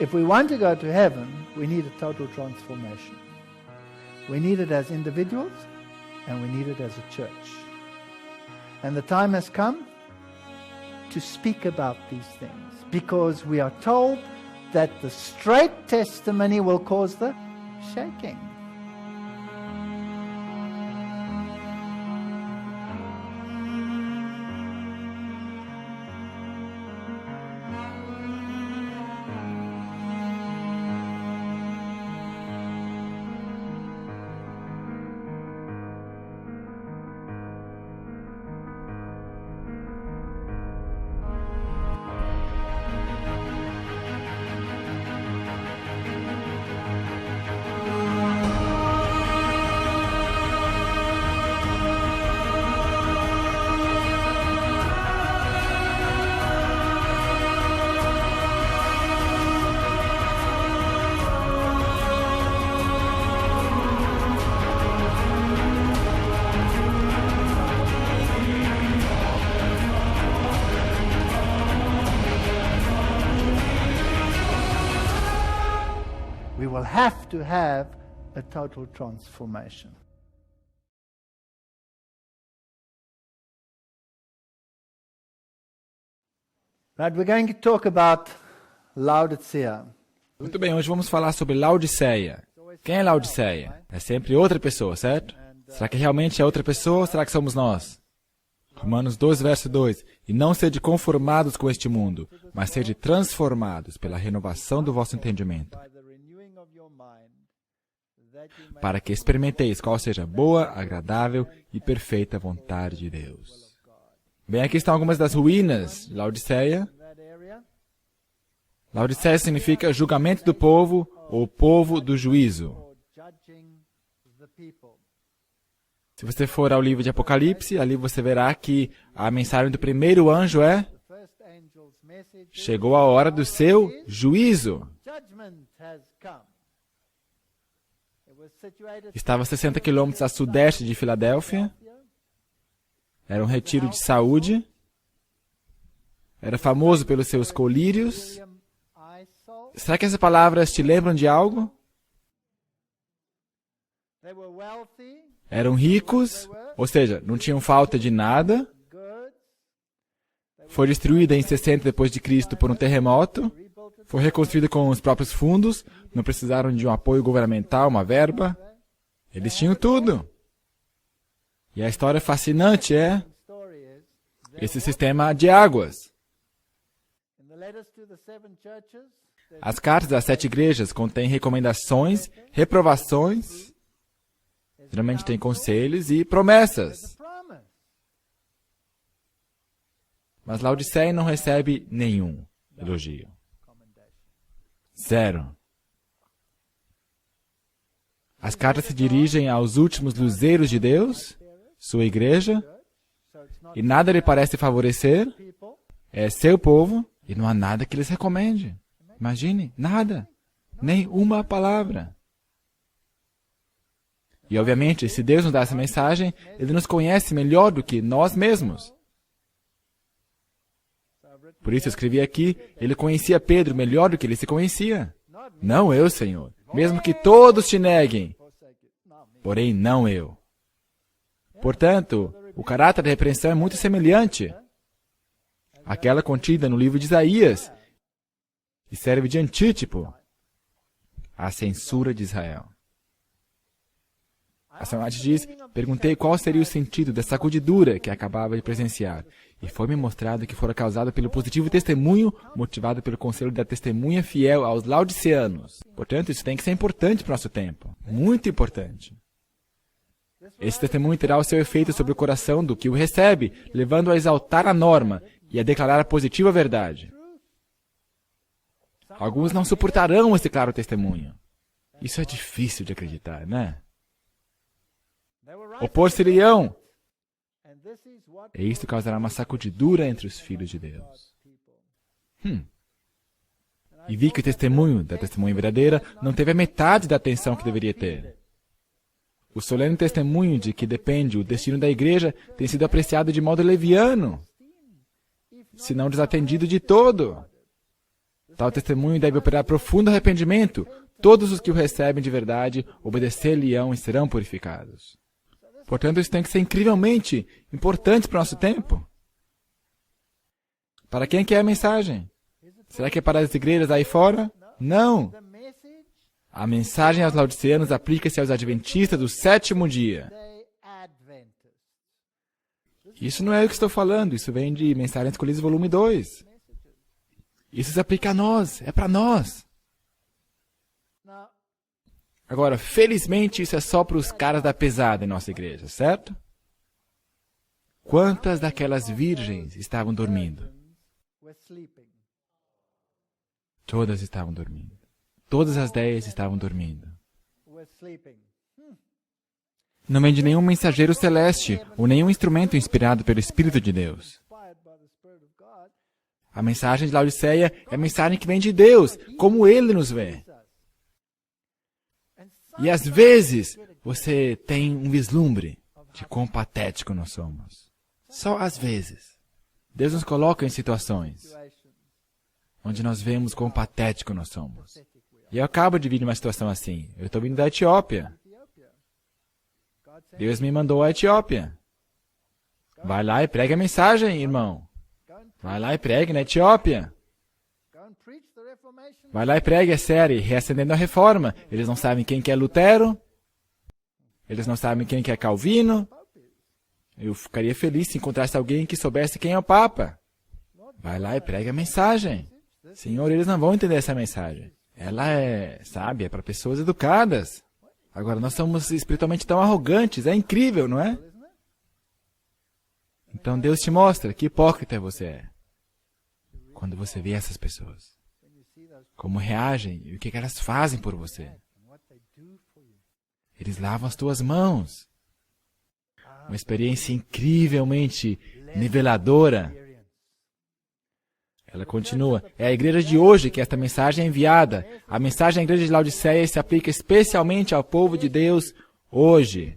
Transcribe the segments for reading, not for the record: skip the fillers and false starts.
If we want to go to heaven, we need a total transformation. We need it as individuals and we need it as a church. And the time has come to speak about these things, because we are told that the straight testimony will cause the shaking. We will have to have a total transformation. Right, we're going to talk about Laodicea. Muito bem, hoje vamos falar sobre Laodiceia. Quem é Laodiceia? É sempre outra pessoa, certo? Será que realmente é outra pessoa ou será que somos nós? Romanos 12, verso 2. E não sede conformados com este mundo, mas sede transformados pela renovação do vosso entendimento, para que experimenteis qual seja a boa, agradável e perfeita vontade de Deus. Bem, aqui estão algumas das ruínas de Laodiceia. Laodiceia significa julgamento do povo ou povo do juízo. Se você for ao livro de Apocalipse, ali você verá que a mensagem do primeiro anjo é: chegou a hora do seu juízo. Estava a 60 quilômetros a sudeste de Filadélfia. Era um retiro de saúde. Era famoso pelos seus colírios. Será que essas palavras te lembram de algo? Eram ricos, ou seja, não tinham falta de nada. Foi destruída em 60 depois de Cristo por um terremoto. Foi reconstruída com os próprios fundos. Não precisaram de um apoio governamental, uma verba. Eles tinham tudo. E a história fascinante é esse sistema de águas. As cartas das 7 igrejas contêm recomendações, reprovações, geralmente tem conselhos e promessas. Mas Laodiceia não recebe nenhum elogio. 0. As cartas se dirigem aos últimos luzeiros de Deus, sua igreja, e nada lhe parece favorecer, é seu povo, e não há nada que lhes recomende. Imagine, nada, nem uma palavra. E obviamente, se Deus nos dá essa mensagem, Ele nos conhece melhor do que nós mesmos. Por isso eu escrevi aqui, Ele conhecia Pedro melhor do que ele se conhecia. Não eu, Senhor, mesmo que todos te neguem, porém não eu. Portanto, o caráter da repreensão é muito semelhante àquela contida no livro de Isaías, e serve de antítipo à censura de Israel. A Samad diz: perguntei qual seria o sentido da sacudidura que acabava de presenciar, e foi-me mostrado que fora causada pelo positivo testemunho, motivado pelo conselho da testemunha fiel aos laodiceanos. Portanto, isso tem que ser importante para o nosso tempo. Muito importante. Esse testemunho terá o seu efeito sobre o coração do que o recebe, levando a exaltar a norma e a declarar a positiva verdade. Alguns não suportarão esse claro testemunho. Isso é difícil de acreditar, né? Opor-se-lhe-ão. E isto causará uma sacudidura entre os filhos de Deus. E vi que o testemunho da testemunha verdadeira não teve a metade da atenção que deveria ter. O solene testemunho de que depende o destino da igreja tem sido apreciado de modo leviano, se não desatendido de todo. Tal testemunho deve operar profundo arrependimento. Todos os que o recebem de verdade obedecer-lhe-ão e serão purificados. Portanto, isso tem que ser incrivelmente importante para o nosso tempo. Para quem que é a mensagem? Será que é para as igrejas aí fora? Não. A mensagem aos laodiceanos aplica-se aos adventistas do sétimo dia. Isso não é o que estou falando, isso vem de Mensagens Escolhidas, volume 2. Isso se aplica a nós, é para nós. Agora, felizmente, isso é só para os caras da pesada em nossa igreja, certo? Quantas daquelas virgens estavam dormindo? Todas estavam dormindo. Todas as 10 estavam dormindo. Não vem de nenhum mensageiro celeste ou nenhum instrumento inspirado pelo Espírito de Deus. A mensagem de Laodiceia é a mensagem que vem de Deus, como Ele nos vê. E às vezes você tem um vislumbre de quão patético nós somos. Só às vezes. Deus nos coloca em situações onde nós vemos quão patético nós somos. E eu acabo de vir de uma situação assim. Eu estou vindo da Etiópia. Deus me mandou à Etiópia. Vai lá e pregue a mensagem, irmão. Vai lá e pregue na Etiópia. Vai lá e pregue a série Reacendendo a Reforma. Eles não sabem quem que é Lutero. Eles não sabem quem que é Calvino. Eu ficaria feliz se encontrasse alguém que soubesse quem é o Papa. Vai lá e pregue a mensagem. Senhor, eles não vão entender essa mensagem. Ela é, sabe, é para pessoas educadas. Agora, nós somos espiritualmente tão arrogantes. É incrível, não é? Então, Deus te mostra que hipócrita você é. Quando você vê essas pessoas. Como reagem e o que elas fazem por você. Eles lavam as tuas mãos. Uma experiência incrivelmente niveladora. Ela continua. É a igreja de hoje que esta mensagem é enviada. A mensagem da igreja de Laodiceia se aplica especialmente ao povo de Deus hoje.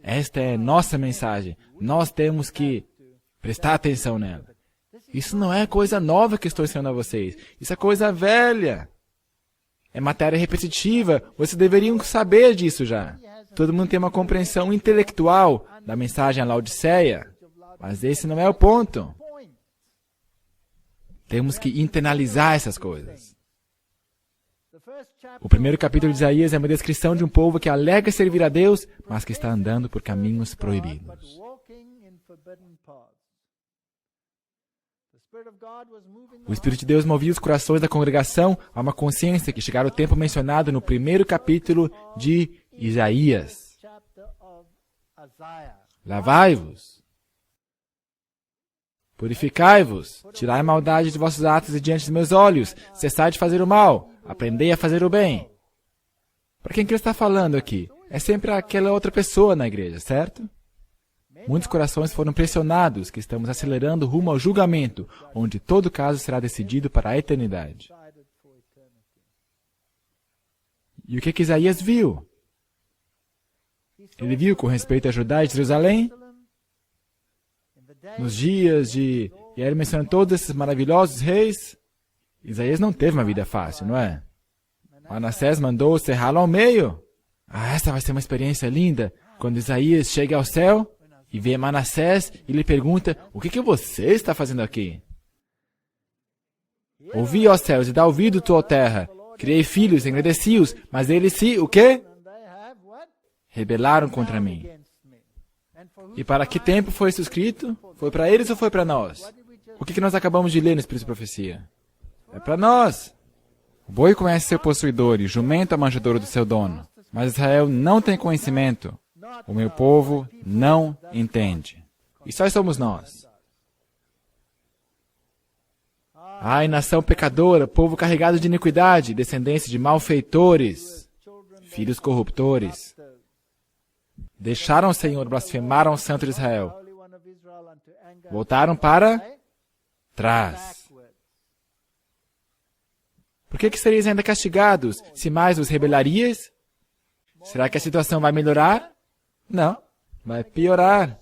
Esta é nossa mensagem. Nós temos que prestar atenção nela. Isso não é coisa nova que estou ensinando a vocês. Isso é coisa velha. É matéria repetitiva. Vocês deveriam saber disso já. Todo mundo tem uma compreensão intelectual da mensagem a Laodiceia. Mas esse não é o ponto. Temos que internalizar essas coisas. O primeiro capítulo de Isaías é uma descrição de um povo que alega servir a Deus, mas que está andando por caminhos proibidos. O Espírito de Deus movia os corações da congregação a uma consciência que chegara o tempo mencionado no primeiro capítulo de Isaías. Lavai-vos. Purificai-vos, tirai a maldade de vossos atos de diante dos meus olhos, cessai de fazer o mal, aprendei a fazer o bem. Para quem que ele está falando aqui? É sempre aquela outra pessoa na igreja, certo? Muitos corações foram pressionados que estamos acelerando rumo ao julgamento, onde todo caso será decidido para a eternidade. E o que Isaías viu? Ele viu com respeito a Judá e Jerusalém, nos dias de... E aí ele menciona todos esses maravilhosos reis. Isaías não teve uma vida fácil, não é? Manassés mandou serrá-lo ao meio. Essa vai ser uma experiência linda. Quando Isaías chega ao céu e vê Manassés e lhe pergunta, o que você está fazendo aqui? Ouvi, ó céus, e dá ouvido, tua terra. Criei filhos, engrandeci-os, mas eles se, o quê? Rebelaram contra mim. E para que tempo foi isso escrito? Foi para eles ou foi para nós? O que nós acabamos de ler no Espírito de Profecia? É para nós. O boi conhece seu possuidor e o jumento a manjedoura do seu dono. Mas Israel não tem conhecimento. O meu povo não entende. E só somos nós. Ai, nação pecadora, povo carregado de iniquidade, descendência de malfeitores, filhos corruptores. Deixaram o Senhor, blasfemaram o Santo de Israel. Voltaram para trás. Por que serias ainda castigados, se mais os rebelarias? Será que a situação vai melhorar? Não, vai piorar.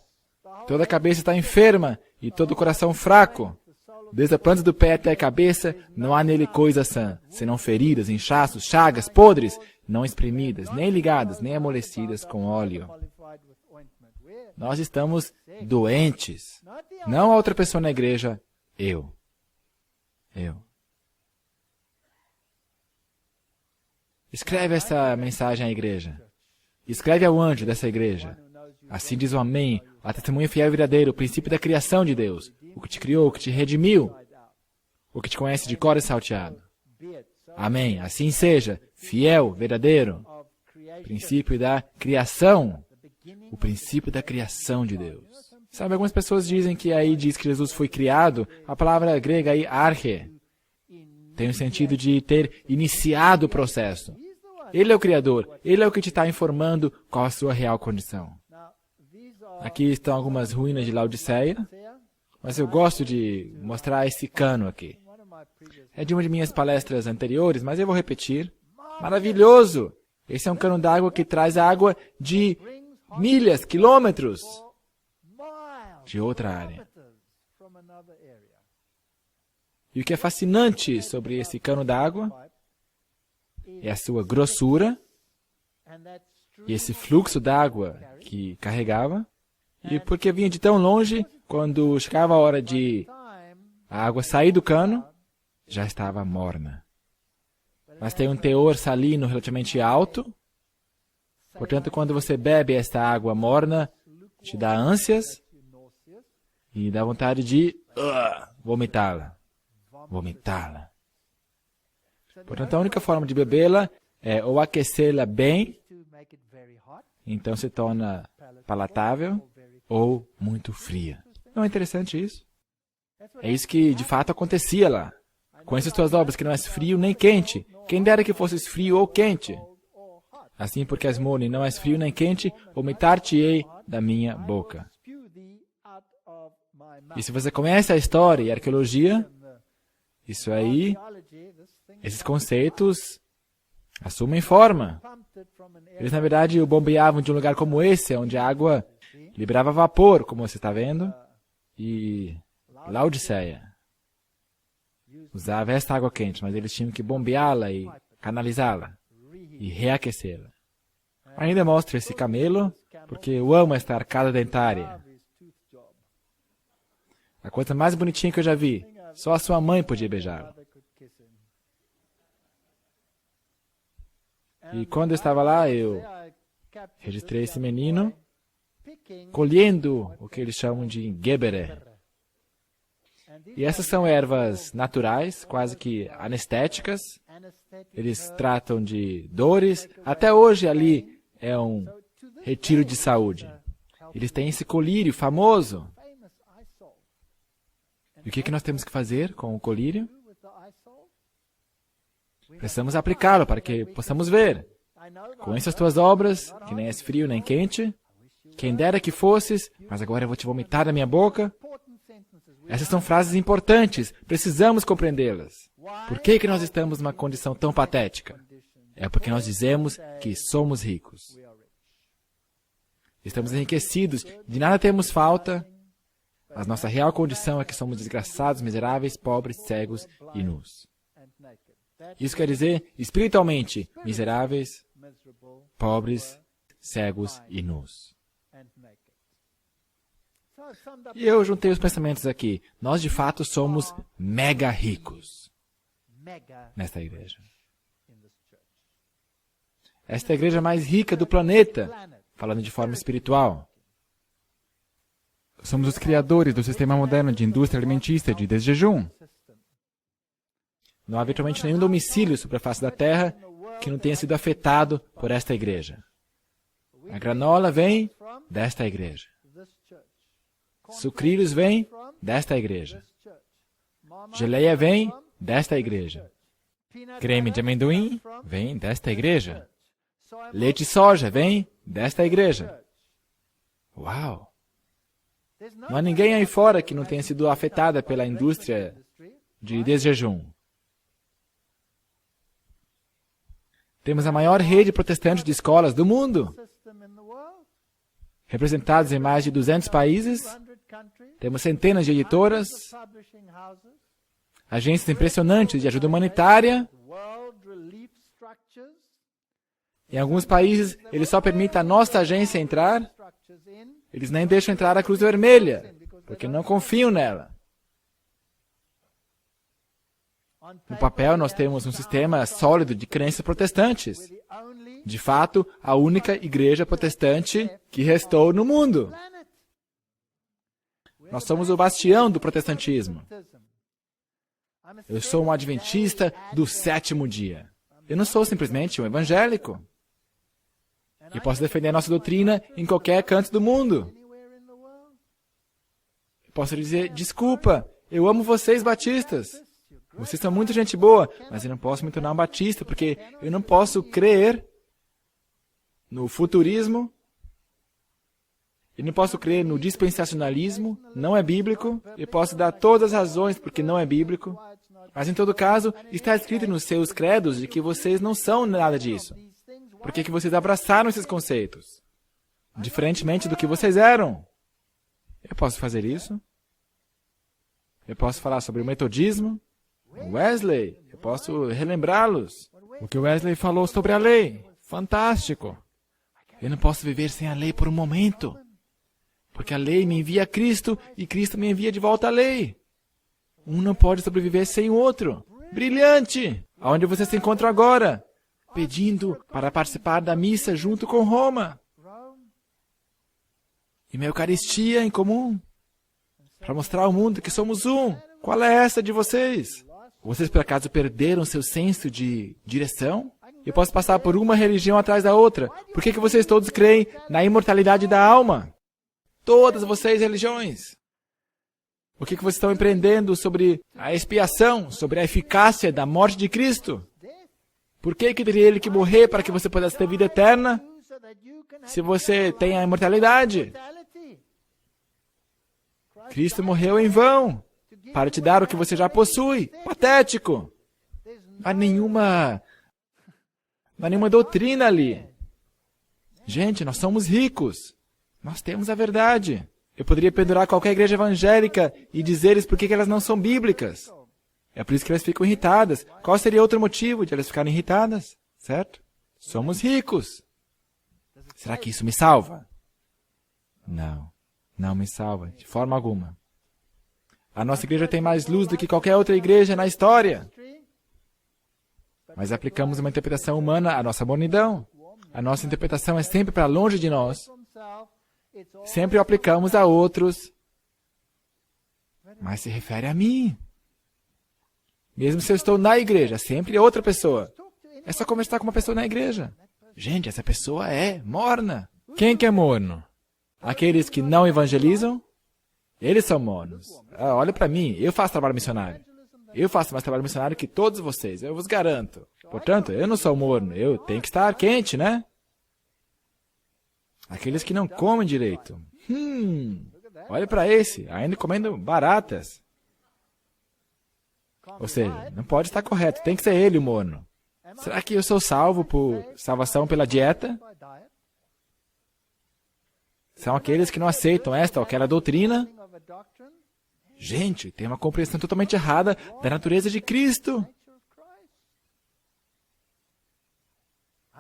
Toda a cabeça está enferma e todo o coração fraco. Desde a planta do pé até a cabeça, não há nele coisa sã, senão feridas, inchaços, chagas, podres, não espremidas, nem ligadas, nem amolecidas com óleo. Nós estamos doentes. Não a outra pessoa na igreja, eu. Escreve essa mensagem à igreja. Escreve ao anjo dessa igreja. Assim diz o Amém, a testemunha fiel e verdadeira, o princípio da criação de Deus, o que te criou, o que te redimiu, o que te conhece de cor e salteado. Amém. Assim seja, fiel, verdadeiro, princípio da criação, o princípio da criação de Deus. Sabe, algumas pessoas dizem que aí diz que Jesus foi criado, a palavra grega aí, arche, tem o sentido de ter iniciado o processo. Ele é o Criador, Ele é o que te está informando qual a sua real condição. Aqui estão algumas ruínas de Laodiceia, mas eu gosto de mostrar esse cano aqui. É de uma de minhas palestras anteriores, mas eu vou repetir. Maravilhoso! Esse é um cano d'água que traz água de milhas, quilômetros de outra área. E o que é fascinante sobre esse cano d'água é a sua grossura e esse fluxo d'água que carregava. E porque vinha de tão longe, quando chegava a hora de a água sair do cano, já estava morna. Mas tem um teor salino relativamente alto. Portanto, quando você bebe esta água morna, te dá ânsias e dá vontade de vomitá-la. Portanto, a única forma de bebê-la é ou aquecê-la bem, então se torna palatável, ou muito fria. Não é interessante isso? É isso que de fato acontecia lá. Com essas tuas obras que não és frio nem quente. Quem dera que fosses frio ou quente. Assim, porque és morno e não és frio nem quente, vomitar-te-ei da minha boca. E se você conhece a história e a arqueologia, isso aí, esses conceitos assumem forma. Eles, na verdade, o bombeavam de um lugar como esse, onde a água liberava vapor, como você está vendo, e Laodiceia usava esta água quente, mas eles tinham que bombeá-la e canalizá-la e reaquecê-la. Ainda mostro esse camelo, porque eu amo esta arcada dentária. A coisa mais bonitinha que eu já vi. Só a sua mãe podia beijá-la. E quando eu estava lá, eu registrei esse menino colhendo o que eles chamam de gebere. E essas são ervas naturais, quase que anestéticas. Eles tratam de dores. Até hoje ali é um retiro de saúde. Eles têm esse colírio famoso. E o que nós temos que fazer com o colírio? Precisamos aplicá-lo para que possamos ver. Com essas tuas obras, que nem és frio nem quente, quem dera que fosses, mas agora eu vou te vomitar da minha boca. Essas são frases importantes, precisamos compreendê-las. Por que nós estamos numa condição tão patética? É porque nós dizemos que somos ricos. Estamos enriquecidos, de nada temos falta, mas nossa real condição é que somos desgraçados, miseráveis, pobres, cegos e nus. Isso quer dizer, espiritualmente, miseráveis, pobres, cegos e nus. E eu juntei os pensamentos aqui. Nós, de fato, somos mega ricos nesta igreja. Esta é a igreja mais rica do planeta, falando de forma espiritual. Somos os criadores do sistema moderno de indústria alimentícia de desjejum. Não há virtualmente nenhum domicílio sobre a face da terra que não tenha sido afetado por esta igreja. A granola vem desta igreja. Sucrilhos vem desta igreja. Geleia vem desta igreja. Creme de amendoim vem desta igreja. Leite de soja vem desta igreja. Uau! Não há ninguém aí fora que não tenha sido afetada pela indústria de desjejum. Temos a maior rede protestante de escolas do mundo, representados em mais de 200 países, Temos centenas de editoras, agências impressionantes de ajuda humanitária. Em alguns países, eles só permitem a nossa agência entrar. Eles nem deixam entrar a Cruz Vermelha, porque não confiam nela. No papel, nós temos um sistema sólido de crenças protestantes. De fato, a única igreja protestante que restou no mundo. Nós somos o bastião do protestantismo. Eu sou um adventista do sétimo dia. Eu não sou simplesmente um evangélico. Eu posso defender a nossa doutrina em qualquer canto do mundo. Eu posso dizer, desculpa, eu amo vocês batistas. Vocês são muito gente boa, mas eu não posso me tornar um batista, porque eu não posso crer no futurismo. Eu não posso crer no dispensacionalismo, não é bíblico. Eu posso dar todas as razões porque não é bíblico. Mas, em todo caso, está escrito nos seus credos de que vocês não são nada disso. Por que vocês abraçaram esses conceitos? Diferentemente do que vocês eram. Eu posso fazer isso. Eu posso falar sobre o metodismo. Wesley, eu posso relembrá-los. O que Wesley falou sobre a lei. Fantástico. Eu não posso viver sem a lei por um momento. Porque a lei me envia a Cristo e Cristo me envia de volta a lei. Um não pode sobreviver sem o outro. Brilhante! Aonde você se encontra agora? Pedindo para participar da missa junto com Roma. E minha Eucaristia em comum. Para mostrar ao mundo que somos um. Qual é essa de vocês? Vocês por acaso perderam seu senso de direção? Eu posso passar por uma religião atrás da outra. Por que vocês todos creem na imortalidade da alma? Todas vocês religiões. O que vocês estão empreendendo sobre a expiação, sobre a eficácia da morte de Cristo? Por que teria Ele que morrer para que você pudesse ter vida eterna? Se você tem a imortalidade. Cristo morreu em vão, para te dar o que você já possui. Patético. Não há nenhuma doutrina ali. Gente, nós somos ricos. Nós temos a verdade. Eu poderia pendurar qualquer igreja evangélica e dizer-lhes por que elas não são bíblicas. É por isso que elas ficam irritadas. Qual seria outro motivo de elas ficarem irritadas? Certo? Somos ricos. Será que isso me salva? Não. Não me salva, de forma alguma. A nossa igreja tem mais luz do que qualquer outra igreja na história. Mas aplicamos uma interpretação humana à nossa mornidão. A nossa interpretação é sempre para longe de nós. Sempre o aplicamos a outros. Mas se refere a mim. Mesmo se eu estou na igreja, sempre é outra pessoa. É só conversar com uma pessoa na igreja. Gente, essa pessoa é morna. Quem que é morno? Aqueles que não evangelizam? Eles são mornos. Olha para mim, eu faço trabalho missionário. Eu faço mais trabalho missionário que todos vocês, eu vos garanto. Portanto, eu não sou morno, eu tenho que estar quente, né? Aqueles que não comem direito. Olha para esse, ainda comendo baratas. Ou seja, não pode estar correto, tem que ser ele o morno. Será que eu sou salvo por salvação pela dieta? São aqueles que não aceitam esta ou aquela doutrina. Gente, tem uma compreensão totalmente errada da natureza de Cristo.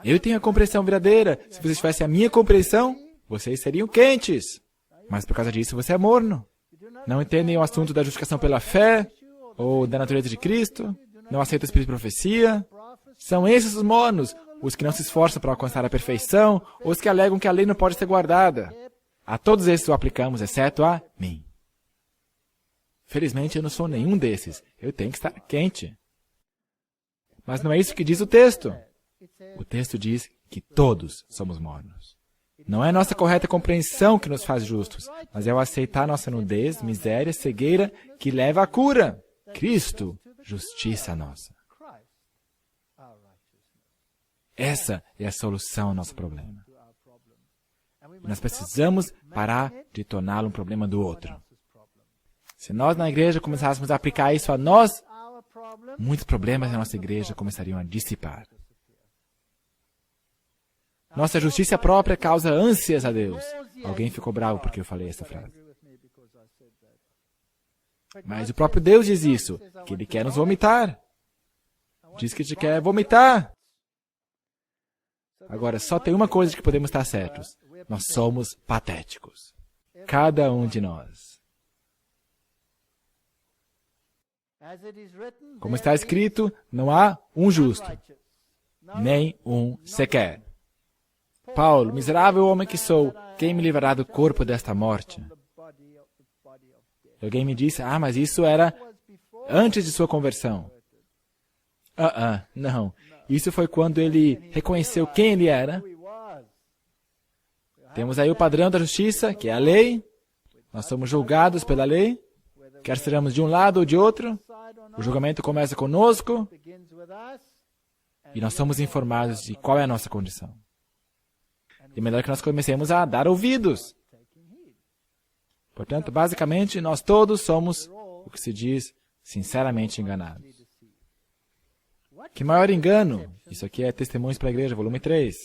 Eu tenho a compreensão verdadeira. Se vocês tivessem a minha compreensão, vocês seriam quentes. Mas por causa disso, você é morno. Não entendem o assunto da justificação pela fé, ou da natureza de Cristo. Não aceitam o espírito de profecia. São esses os mornos, os que não se esforçam para alcançar a perfeição, ou os que alegam que a lei não pode ser guardada. A todos esses o aplicamos, exceto a mim. Felizmente, eu não sou nenhum desses. Eu tenho que estar quente. Mas não é isso que diz o texto. O texto diz que todos somos mornos. Não é nossa correta compreensão que nos faz justos, mas é o aceitar nossa nudez, miséria, cegueira, que leva à cura. Cristo, justiça nossa. Essa é a solução ao nosso problema. Nós precisamos parar de torná-lo um problema do outro. Se nós na igreja começássemos a aplicar isso a nós, muitos problemas na nossa igreja começariam a dissipar. Nossa justiça própria causa ânsias a Deus. Alguém ficou bravo porque eu falei essa frase. Mas o próprio Deus diz isso, que Ele quer nos vomitar. Diz que te quer vomitar. Agora, só tem uma coisa que podemos estar certos. Nós somos patéticos. Cada um de nós. Como está escrito, não há um justo, nem um sequer. Paulo, miserável homem que sou, quem me livrará do corpo desta morte? Alguém me disse, mas isso era antes de sua conversão. Não. Isso foi quando ele reconheceu quem ele era. Temos aí o padrão da justiça, que é a lei. Nós somos julgados pela lei. Quer sejamos de um lado ou de outro. O julgamento começa conosco. E nós somos informados de qual é a nossa condição. E melhor que nós comecemos a dar ouvidos. Portanto, basicamente, nós todos somos, o que se diz, sinceramente enganados. Que maior engano, isso aqui é Testemunhos para a Igreja, volume 3.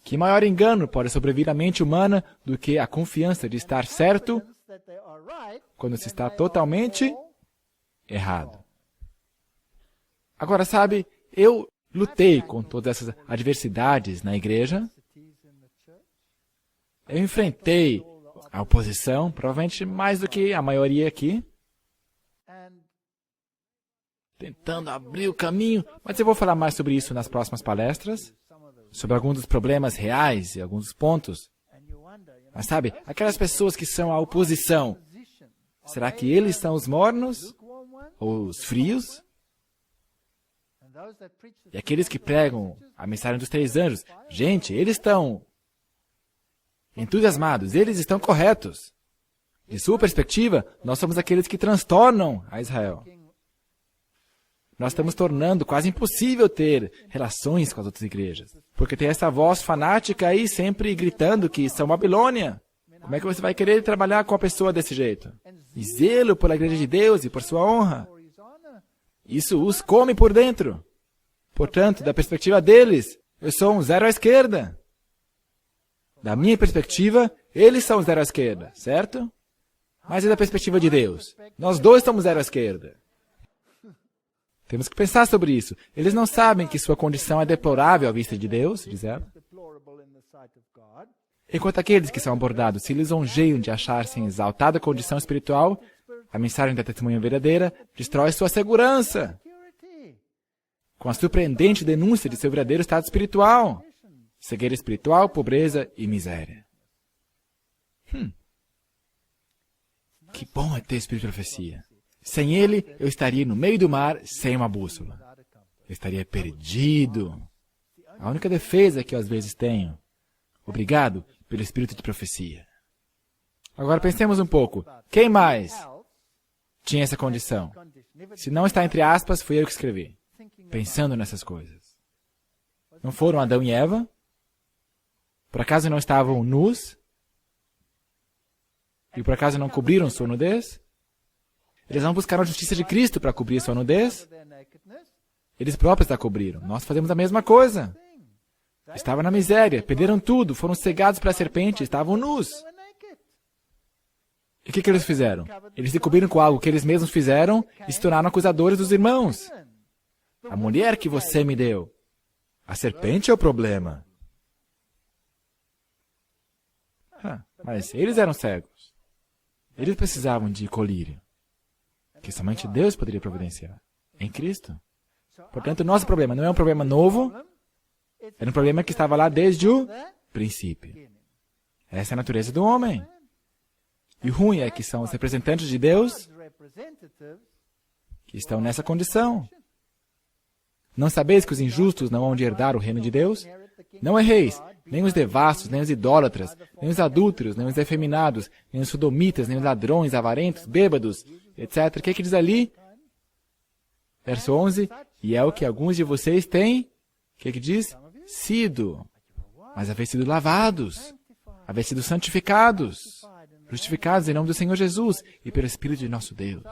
Que maior engano pode sobrevir à mente humana do que a confiança de estar certo quando se está totalmente errado. Agora, sabe, eu lutei com todas essas adversidades na igreja. Eu enfrentei a oposição, provavelmente mais do que a maioria aqui. Tentando abrir o caminho, mas eu vou falar mais sobre isso nas próximas palestras, sobre alguns dos problemas reais e alguns dos pontos. Mas sabe, aquelas pessoas que são a oposição, será que eles são os mornos ou os frios? E aqueles que pregam a mensagem dos 3 anjos, gente, eles estão entusiasmados, eles estão corretos. De sua perspectiva, nós somos aqueles que transtornam a Israel. Nós estamos tornando quase impossível ter relações com as outras igrejas. Porque tem essa voz fanática aí sempre gritando que são Babilônia. Como é que você vai querer trabalhar com a pessoa desse jeito? E zelo pela igreja de Deus e por sua honra. Isso os come por dentro. Portanto, da perspectiva deles, eu sou um zero à esquerda. Da minha perspectiva, eles são zero à esquerda, certo? Mas e da perspectiva de Deus? Nós dois somos zero à esquerda. Temos que pensar sobre isso. Eles não sabem que sua condição é deplorável à vista de Deus, diz ela. Enquanto aqueles que são abordados se lisonjeiam de achar-se em exaltada condição espiritual, a mensagem da testemunha verdadeira destrói sua segurança, com a surpreendente denúncia de seu verdadeiro estado espiritual, cegueira espiritual, pobreza e miséria. Que bom é ter espírito de profecia. Sem ele, eu estaria no meio do mar, sem uma bússola. Eu estaria perdido. A única defesa que eu às vezes tenho. Obrigado pelo espírito de profecia. Agora pensemos um pouco. Quem mais tinha essa condição? Se não está entre aspas, fui eu que escrevi. Pensando nessas coisas. Não foram Adão e Eva? Por acaso não estavam nus? E por acaso não cobriram sua nudez? Eles não buscaram a justiça de Cristo para cobrir sua nudez? Eles próprios a cobriram. Nós fazemos a mesma coisa. Estavam na miséria, perderam tudo, foram cegados pela serpente, estavam nus. E o que eles fizeram? Eles se cobriram com algo que eles mesmos fizeram e se tornaram acusadores dos irmãos. A mulher que você me deu. A serpente é o problema. Mas eles eram cegos. Eles precisavam de colírio, que somente Deus poderia providenciar, em Cristo. Portanto, o nosso problema não é um problema novo, era um problema que estava lá desde o princípio. Essa é a natureza do homem. E o ruim é que são os representantes de Deus que estão nessa condição. Não sabeis que os injustos não hão de herdar o reino de Deus? Não erreis, nem os devassos, nem os idólatras, nem os adúlteros, nem os efeminados, nem os sodomitas, nem os ladrões, avarentos, bêbados, etc. O que diz ali? Verso 11, e é o que alguns de vocês têm, o que diz? Sido, mas haver sido lavados, haver sido santificados, justificados em nome do Senhor Jesus e pelo Espírito de nosso Deus.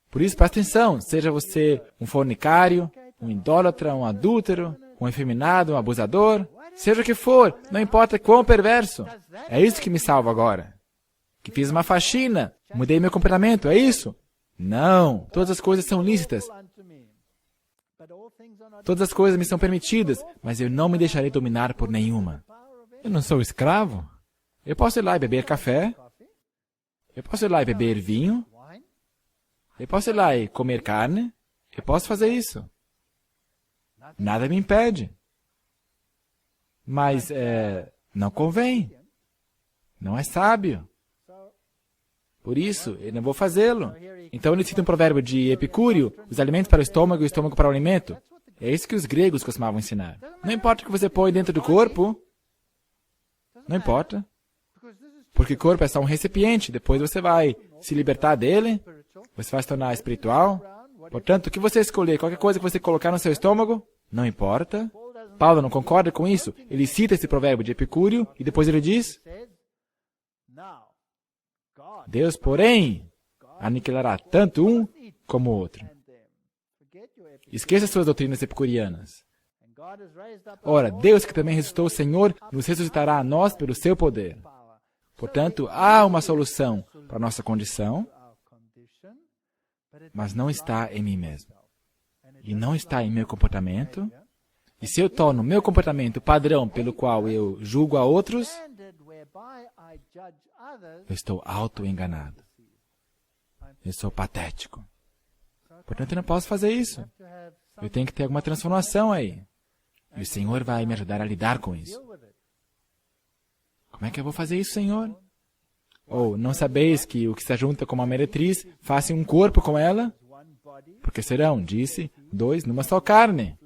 Por isso, presta atenção, seja você um fornicário, um idólatra, um adúltero, um efeminado, um abusador, seja o que for, não importa quão perverso. É isso que me salva agora. que fiz uma faxina, mudei meu comportamento, é isso? Não, todas as coisas são lícitas. Todas as coisas me são permitidas, mas eu não me deixarei dominar por nenhuma. Eu não sou escravo. Eu posso ir lá e beber café. Eu posso ir lá e beber vinho. Eu posso ir lá e comer carne. Eu posso fazer isso. Nada me impede. Mas não convém. Não é sábio. Por isso, eu não vou fazê-lo. Então ele cita um provérbio de Epicúrio: os alimentos para o estômago e o estômago para o alimento. É isso que os gregos costumavam ensinar. Não importa o que você põe dentro do corpo. Não importa. Porque o corpo é só um recipiente. Depois você vai se libertar dele. Você vai se tornar espiritual. Portanto, o que você escolher, qualquer coisa que você colocar no seu estômago, não importa. Paulo não concorda com isso. Ele cita esse provérbio de Epicúrio e depois ele diz: Deus, porém, aniquilará tanto um como o outro. Esqueça suas doutrinas epicurianas. Ora, Deus, que também ressuscitou o Senhor, nos ressuscitará a nós pelo seu poder. Portanto, há uma solução para a nossa condição, mas não está em mim mesmo. E não está em meu comportamento. E se eu torno meu comportamento o padrão pelo qual eu julgo a outros, eu estou auto-enganado. Eu sou patético. Portanto, eu não posso fazer isso. Eu tenho que ter alguma transformação aí. E o Senhor vai me ajudar a lidar com isso. Como é que eu vou fazer isso, Senhor? Ou não sabeis que o que se ajunta com uma meretriz faça um corpo com ela? Porque serão, disse, dois numa só carne.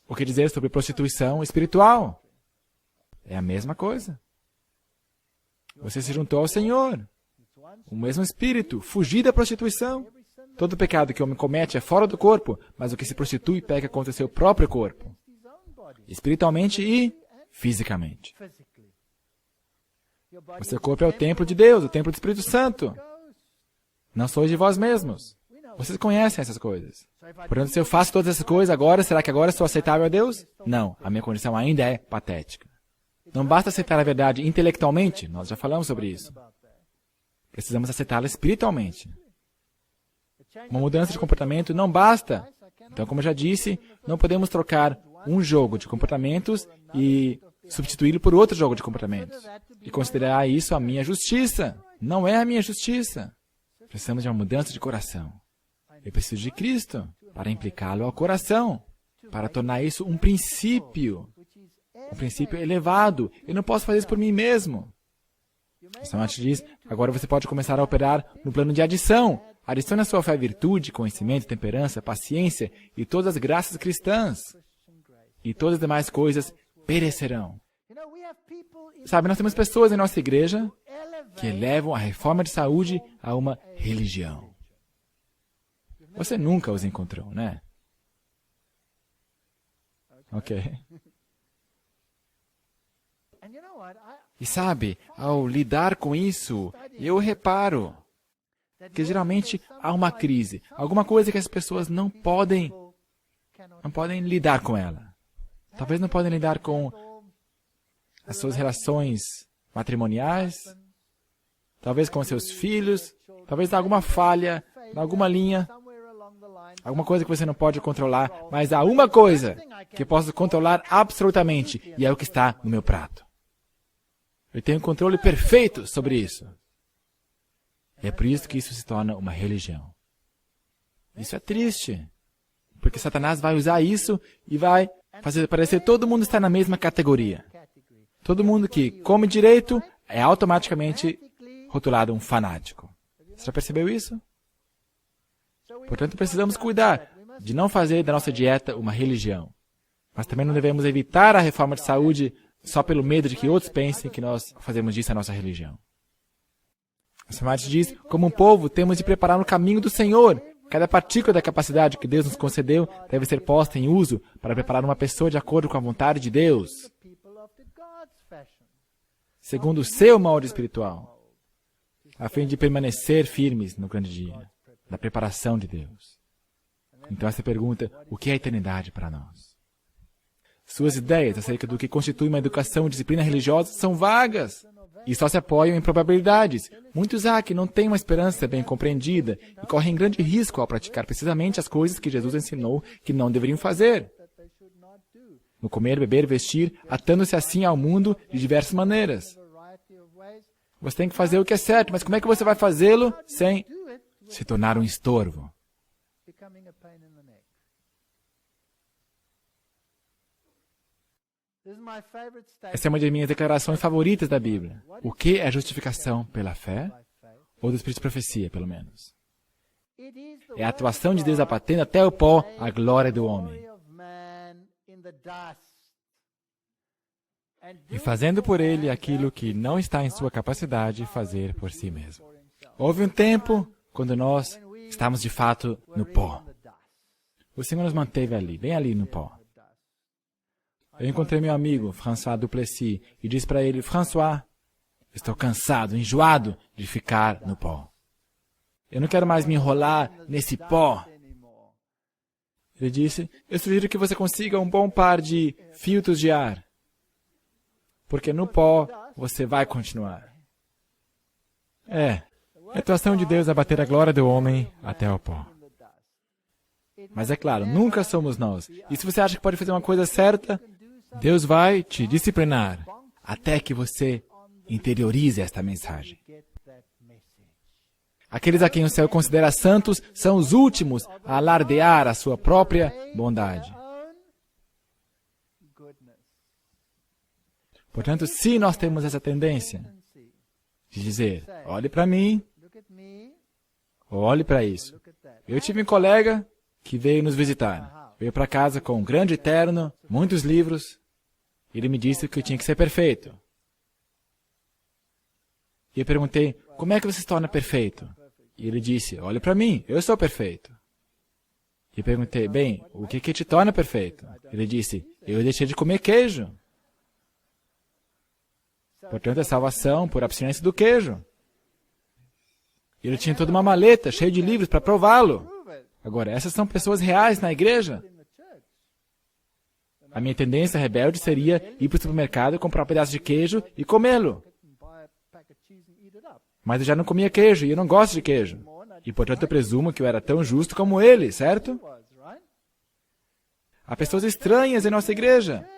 O que dizer sobre prostituição espiritual? É a mesma coisa. Você se juntou ao Senhor. O mesmo espírito. Fugir da prostituição. Todo pecado que o homem comete é fora do corpo, mas o que se prostitui peca contra o seu próprio corpo. Espiritualmente e fisicamente. O seu corpo é o templo de Deus, o templo do Espírito Santo. Não sois de vós mesmos. Vocês conhecem essas coisas. Portanto, se eu faço todas essas coisas agora, será que agora sou aceitável a Deus? Não, a minha condição ainda é patética. Não basta aceitar a verdade intelectualmente, nós já falamos sobre isso. Precisamos aceitá-la espiritualmente. Uma mudança de comportamento não basta. Então, como eu já disse, não podemos trocar um jogo de comportamentos e substituí-lo por outro jogo de comportamentos. E considerar isso a minha justiça. Não é a minha justiça. Precisamos de uma mudança de coração. Eu preciso de Cristo para implicá-lo ao coração, para tornar isso um princípio elevado. Eu não posso fazer isso por mim mesmo. O Samant diz, agora você pode começar a operar no plano de adição. Adicione à sua fé virtude, conhecimento, temperança, paciência e todas as graças cristãs. E todas as demais coisas perecerão. Sabe, nós temos pessoas em nossa igreja que elevam a reforma de saúde a uma religião. Você nunca os encontrou, né? Ok. E sabe, ao lidar com isso, eu reparo que geralmente há uma crise, alguma coisa que as pessoas não podem lidar com ela. Talvez não podem lidar com as suas relações matrimoniais, talvez com seus filhos, talvez há alguma falha, alguma linha, alguma coisa que você não pode controlar, mas há uma coisa que eu posso controlar absolutamente, e é o que está no meu prato. Eu tenho controle perfeito sobre isso. E é por isso que isso se torna uma religião. Isso é triste, porque Satanás vai usar isso e vai fazer parecer que todo mundo está na mesma categoria. Todo mundo que come direito é automaticamente rotulado um fanático. Você já percebeu isso? Portanto, precisamos cuidar de não fazer da nossa dieta uma religião. Mas também não devemos evitar a reforma de saúde só pelo medo de que outros pensem que nós fazemos disso a nossa religião. O Samad diz, como um povo, temos de preparar o caminho do Senhor. Cada partícula da capacidade que Deus nos concedeu deve ser posta em uso para preparar uma pessoa de acordo com a vontade de Deus, segundo o seu molde espiritual, a fim de permanecer firmes no grande dia da preparação de Deus. Então essa pergunta, o que é a eternidade para nós? Suas ideias acerca do que constitui uma educação e disciplina religiosa são vagas. e só se apoiam em probabilidades. Muitos há que não têm uma esperança bem compreendida e correm grande risco ao praticar precisamente as coisas que Jesus ensinou que não deveriam fazer. No comer, beber, vestir, atando-se assim ao mundo de diversas maneiras. Você tem que fazer o que é certo, mas como é que você vai fazê-lo sem se tornar um estorvo? Essa é uma de minhas declarações favoritas da Bíblia. O que é justificação pela fé? Ou do Espírito de profecia, pelo menos. É a atuação de Deus abatendo até o pó a glória do homem. E fazendo por ele aquilo que não está em sua capacidade de fazer por si mesmo. Houve um tempo quando nós estávamos de fato no pó. O Senhor nos manteve ali, bem ali no pó. Eu encontrei meu amigo, François Duplessis, e disse para ele, François, estou cansado, enjoado de ficar no pó. Eu não quero mais me enrolar nesse pó. Ele disse, eu sugiro que você consiga um bom par de filtros de ar. Porque no pó você vai continuar. É a atuação de Deus abater a glória do homem até o pó. Mas é claro, nunca somos nós. E se você acha que pode fazer uma coisa certa, Deus vai te disciplinar até que você interiorize esta mensagem. Aqueles a quem o céu considera santos são os últimos a alardear a sua própria bondade. Portanto, se nós temos essa tendência de dizer, olhe para mim, olhe para isso. Eu tive um colega que veio nos visitar. Veio para casa com um grande terno, muitos livros. Ele me disse que eu tinha que ser perfeito. E eu perguntei, como é que você se torna perfeito? E ele disse, olhe para mim, eu sou perfeito. E eu perguntei, bem, o que te torna perfeito? Ele disse, eu deixei de comer queijo. Portanto, é salvação por abstinência do queijo. Ele tinha toda uma maleta cheia de livros para prová-lo. Agora, essas são pessoas reais na igreja. A minha tendência rebelde seria ir para o supermercado, comprar um pedaço de queijo e comê-lo. Mas eu já não comia queijo e eu não gosto de queijo. E, portanto, eu presumo que eu era tão justo como ele, certo? Há pessoas estranhas em nossa igreja.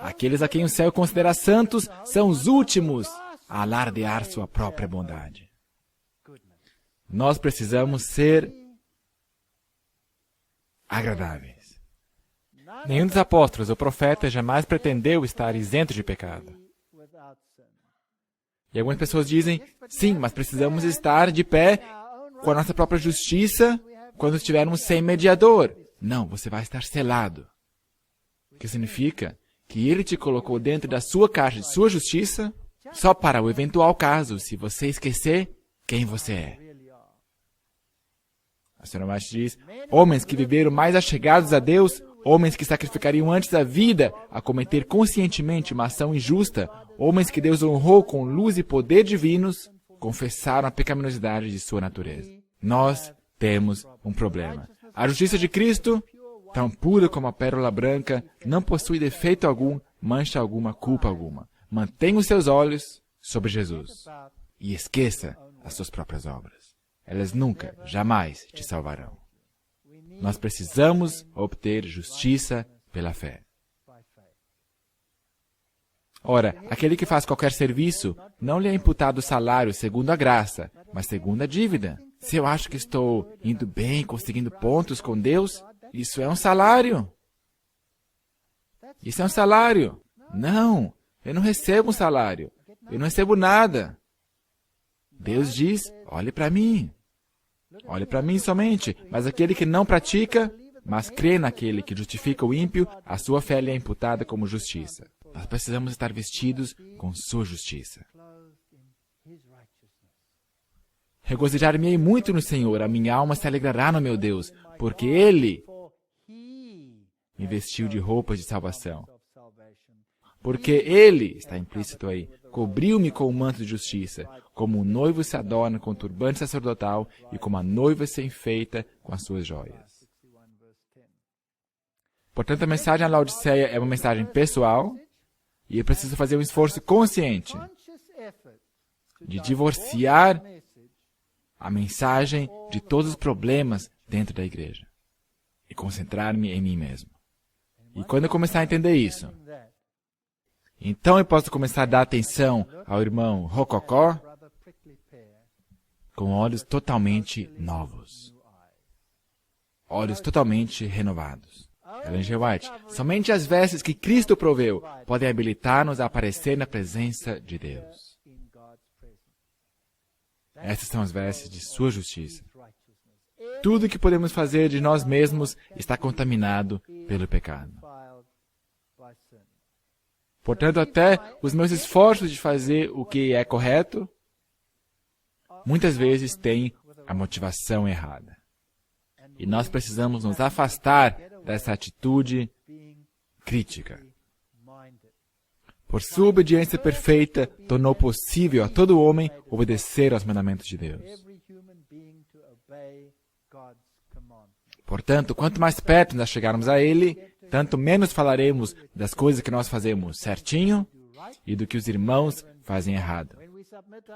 Aqueles a quem o céu considera santos são os últimos a alardear sua própria bondade. Nós precisamos ser agradáveis. Nenhum dos apóstolos ou profetas jamais pretendeu estar isento de pecado. E algumas pessoas dizem, sim, mas precisamos estar de pé com a nossa própria justiça quando estivermos sem mediador. Não, você vai estar selado. O que significa que ele te colocou dentro da sua caixa de sua justiça só para o eventual caso, se você esquecer quem você é. A senhora March diz, homens que viveram mais achegados a Deus, homens que sacrificariam antes a vida a cometer conscientemente uma ação injusta, homens que Deus honrou com luz e poder divinos, confessaram a pecaminosidade de sua natureza. Nós temos um problema. A justiça de Cristo, tão pura como a pérola branca, não possui defeito algum, mancha alguma, culpa alguma. Mantenha os seus olhos sobre Jesus e esqueça as suas próprias obras. Elas nunca, jamais te salvarão. Nós precisamos obter justiça pela fé. Ora, aquele que faz qualquer serviço, não lhe é imputado o salário segundo a graça, mas segundo a dívida. Se eu acho que estou indo bem, conseguindo pontos com Deus, isso é um salário. Isso é um salário. Não, eu não recebo um salário. Eu não recebo nada. Deus diz, olhe para mim. Olhe para mim somente. Mas aquele que não pratica, mas crê naquele que justifica o ímpio, a sua fé lhe é imputada como justiça. Nós precisamos estar vestidos com sua justiça. Regozijar-me-ei muito no Senhor, a minha alma se alegrará no meu Deus, porque Ele me vestiu de roupas de salvação. Porque Ele, está implícito aí, cobriu-me com o manto de justiça, como o noivo se adorna com o turbante sacerdotal e como a noiva se enfeita com as suas joias. Portanto, a mensagem à Laodiceia é uma mensagem pessoal, E eu preciso fazer um esforço consciente de divorciar a mensagem de todos os problemas dentro da igreja e concentrar-me em mim mesmo. E quando eu começar a entender isso, então eu posso começar a dar atenção ao irmão Rococó com olhos totalmente novos. Olhos totalmente renovados. Ellen G. White, somente as vestes que Cristo proveu podem habilitar-nos a aparecer na presença de Deus. Essas são as vestes de sua justiça. Tudo que podemos fazer de nós mesmos está contaminado pelo pecado. Portanto, até os meus esforços de fazer o que é correto, muitas vezes têm a motivação errada. E nós precisamos nos afastar dessa atitude crítica. Por sua obediência perfeita, tornou possível a todo homem obedecer aos mandamentos de Deus. Portanto, quanto mais perto nós chegarmos a Ele, tanto menos falaremos das coisas que nós fazemos certinho e do que os irmãos fazem errado.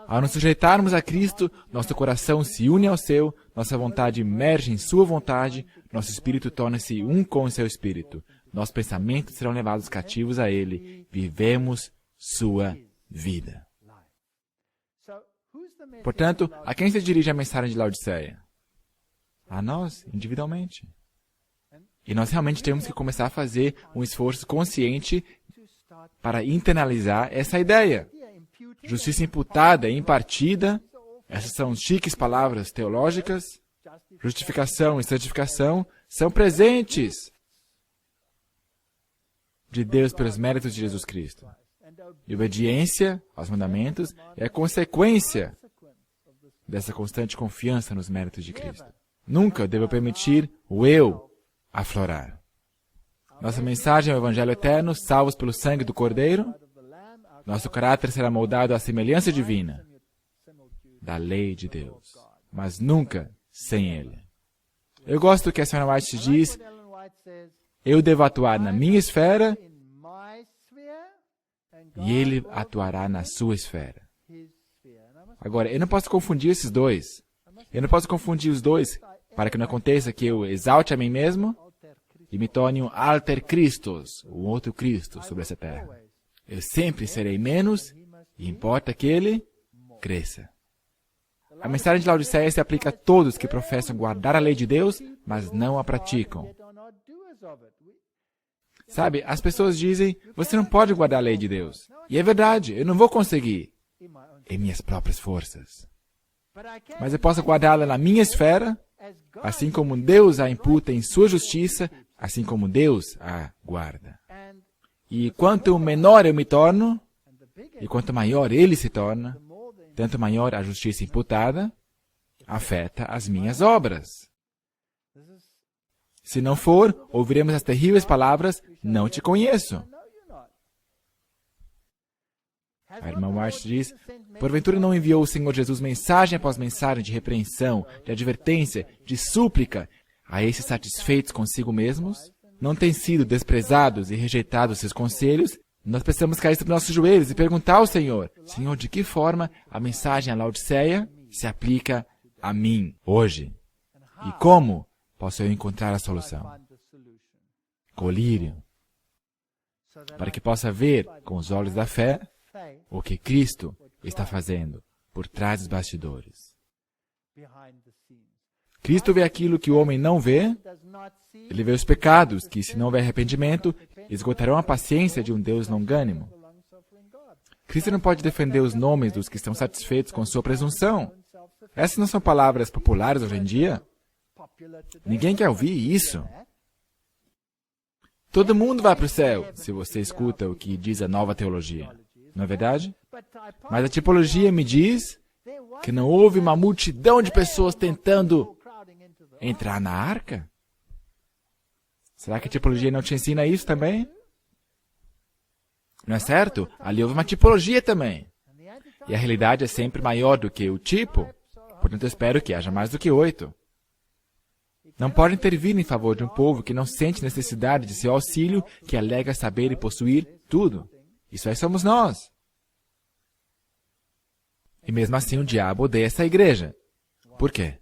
Ao nos sujeitarmos a Cristo, nosso coração se une ao seu, nossa vontade emerge em sua vontade, nosso espírito torna-se um com o seu espírito. Nossos pensamentos serão levados cativos a Ele. Vivemos sua vida. Portanto, a quem se dirige a mensagem de Laodiceia? A nós, individualmente. E nós realmente temos que começar a fazer um esforço consciente para internalizar essa ideia. Justiça imputada e impartida, essas são chiques palavras teológicas. Justificação e santificação são presentes de Deus pelos méritos de Jesus Cristo. E obediência aos mandamentos é a consequência dessa constante confiança nos méritos de Cristo. Nunca devo permitir o eu aflorar. Nossa mensagem é o Evangelho eterno, salvos pelo sangue do Cordeiro. Nosso caráter será moldado à semelhança divina da lei de Deus, mas nunca sem Ele. Eu gosto do que a Sra. White diz: eu devo atuar na minha esfera e Ele atuará na sua esfera. Agora, eu não posso confundir esses dois. Eu não posso confundir os dois para que não aconteça que eu exalte a mim mesmo e me torne um alter Christos, um outro Cristo sobre essa terra. Eu sempre serei menos e importa que Ele cresça. A mensagem de Laodiceia se aplica a todos que professam guardar a lei de Deus, mas não a praticam. Sabe, as pessoas dizem, você não pode guardar a lei de Deus. E é verdade, eu não vou conseguir em minhas próprias forças. Mas eu posso guardá-la na minha esfera, assim como Deus a imputa em sua justiça, assim como Deus a guarda. E quanto menor eu me torno, e quanto maior ele se torna, tanto maior a justiça imputada afeta as minhas obras. Se não for, ouviremos as terríveis palavras, não te conheço. A irmã White diz, porventura não enviou o Senhor Jesus mensagem após mensagem de repreensão, de advertência, de súplica a esses satisfeitos consigo mesmos? Não têm sido desprezados e rejeitados seus conselhos? Nós precisamos cair sobre nossos joelhos e perguntar ao Senhor, Senhor, de que forma a mensagem a Laodiceia se aplica a mim hoje? E como posso eu encontrar a solução? Colírio, para que possa ver com os olhos da fé o que Cristo está fazendo por trás dos bastidores. Cristo vê aquilo que o homem não vê. Ele vê os pecados que, se não houver arrependimento, esgotarão a paciência de um Deus longânimo. Cristo não pode defender os nomes dos que estão satisfeitos com sua presunção. Essas não são palavras populares hoje em dia. Ninguém quer ouvir isso. Todo mundo vai para o céu, se você escuta o que diz a nova teologia. Não é verdade? Mas a tipologia me diz que não houve uma multidão de pessoas tentando entrar na arca? Será que a tipologia não te ensina isso também? Não é certo? Ali houve uma tipologia também. E a realidade é sempre maior do que o tipo. Portanto, eu espero que haja mais do que 8. Não pode intervir em favor de um povo que não sente necessidade de seu auxílio, que alega saber e possuir tudo. Isso aí somos nós. E mesmo assim o diabo odeia essa igreja. Por quê?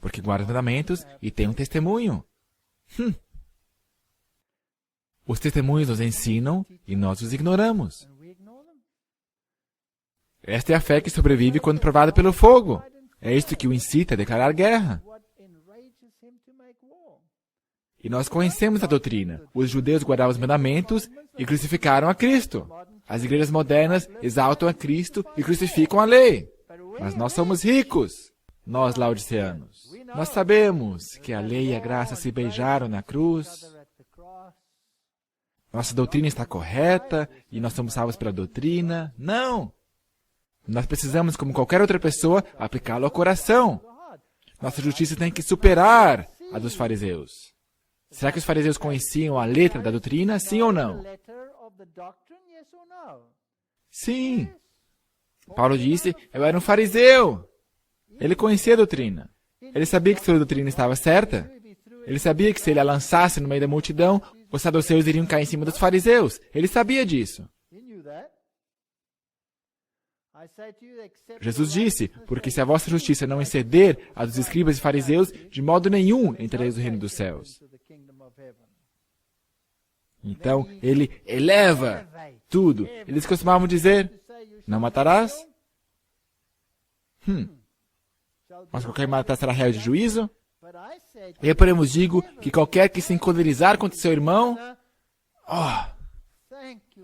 Porque guarda os mandamentos e tem um testemunho. Os testemunhos nos ensinam e nós os ignoramos. Esta é a fé que sobrevive quando provada pelo fogo. É isto que o incita a declarar guerra. E nós conhecemos a doutrina. Os judeus guardavam os mandamentos e crucificaram a Cristo. As igrejas modernas exaltam a Cristo e crucificam a lei. Mas nós somos ricos, nós laodiceanos. Nós sabemos que a lei e a graça se beijaram na cruz. Nossa doutrina está correta e nós somos salvos pela doutrina. Não! Nós precisamos, como qualquer outra pessoa, aplicá-lo ao coração. Nossa justiça tem que superar a dos fariseus. Será que os fariseus conheciam a letra da doutrina, sim ou não? Sim. Paulo disse, eu era um fariseu. Ele conhecia a doutrina. Ele sabia que sua doutrina estava certa. Ele sabia que se ele a lançasse no meio da multidão, os saduceus iriam cair em cima dos fariseus. Ele sabia disso. Jesus disse, porque se a vossa justiça não exceder a dos escribas e fariseus, de modo nenhum entrareis no reino dos céus. Então, ele eleva tudo. Eles costumavam dizer, não matarás? Mas qualquer matar será réu de juízo? Eu, porém, vos digo que qualquer que se encolerizar contra seu irmão...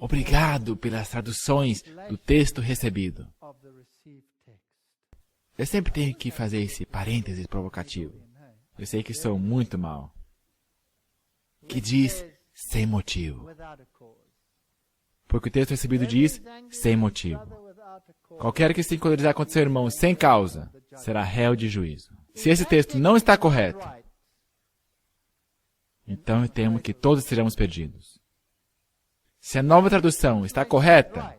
Obrigado pelas traduções do texto recebido. Eu sempre tenho que fazer esse parênteses provocativo. Eu sei que sou muito mal. Que diz sem motivo. Porque o texto recebido diz sem motivo. Qualquer que se encolerizar contra seu irmão sem causa será réu de juízo. Se esse texto não está correto, então eu temo que todos sejamos perdidos. Se a nova tradução está correta,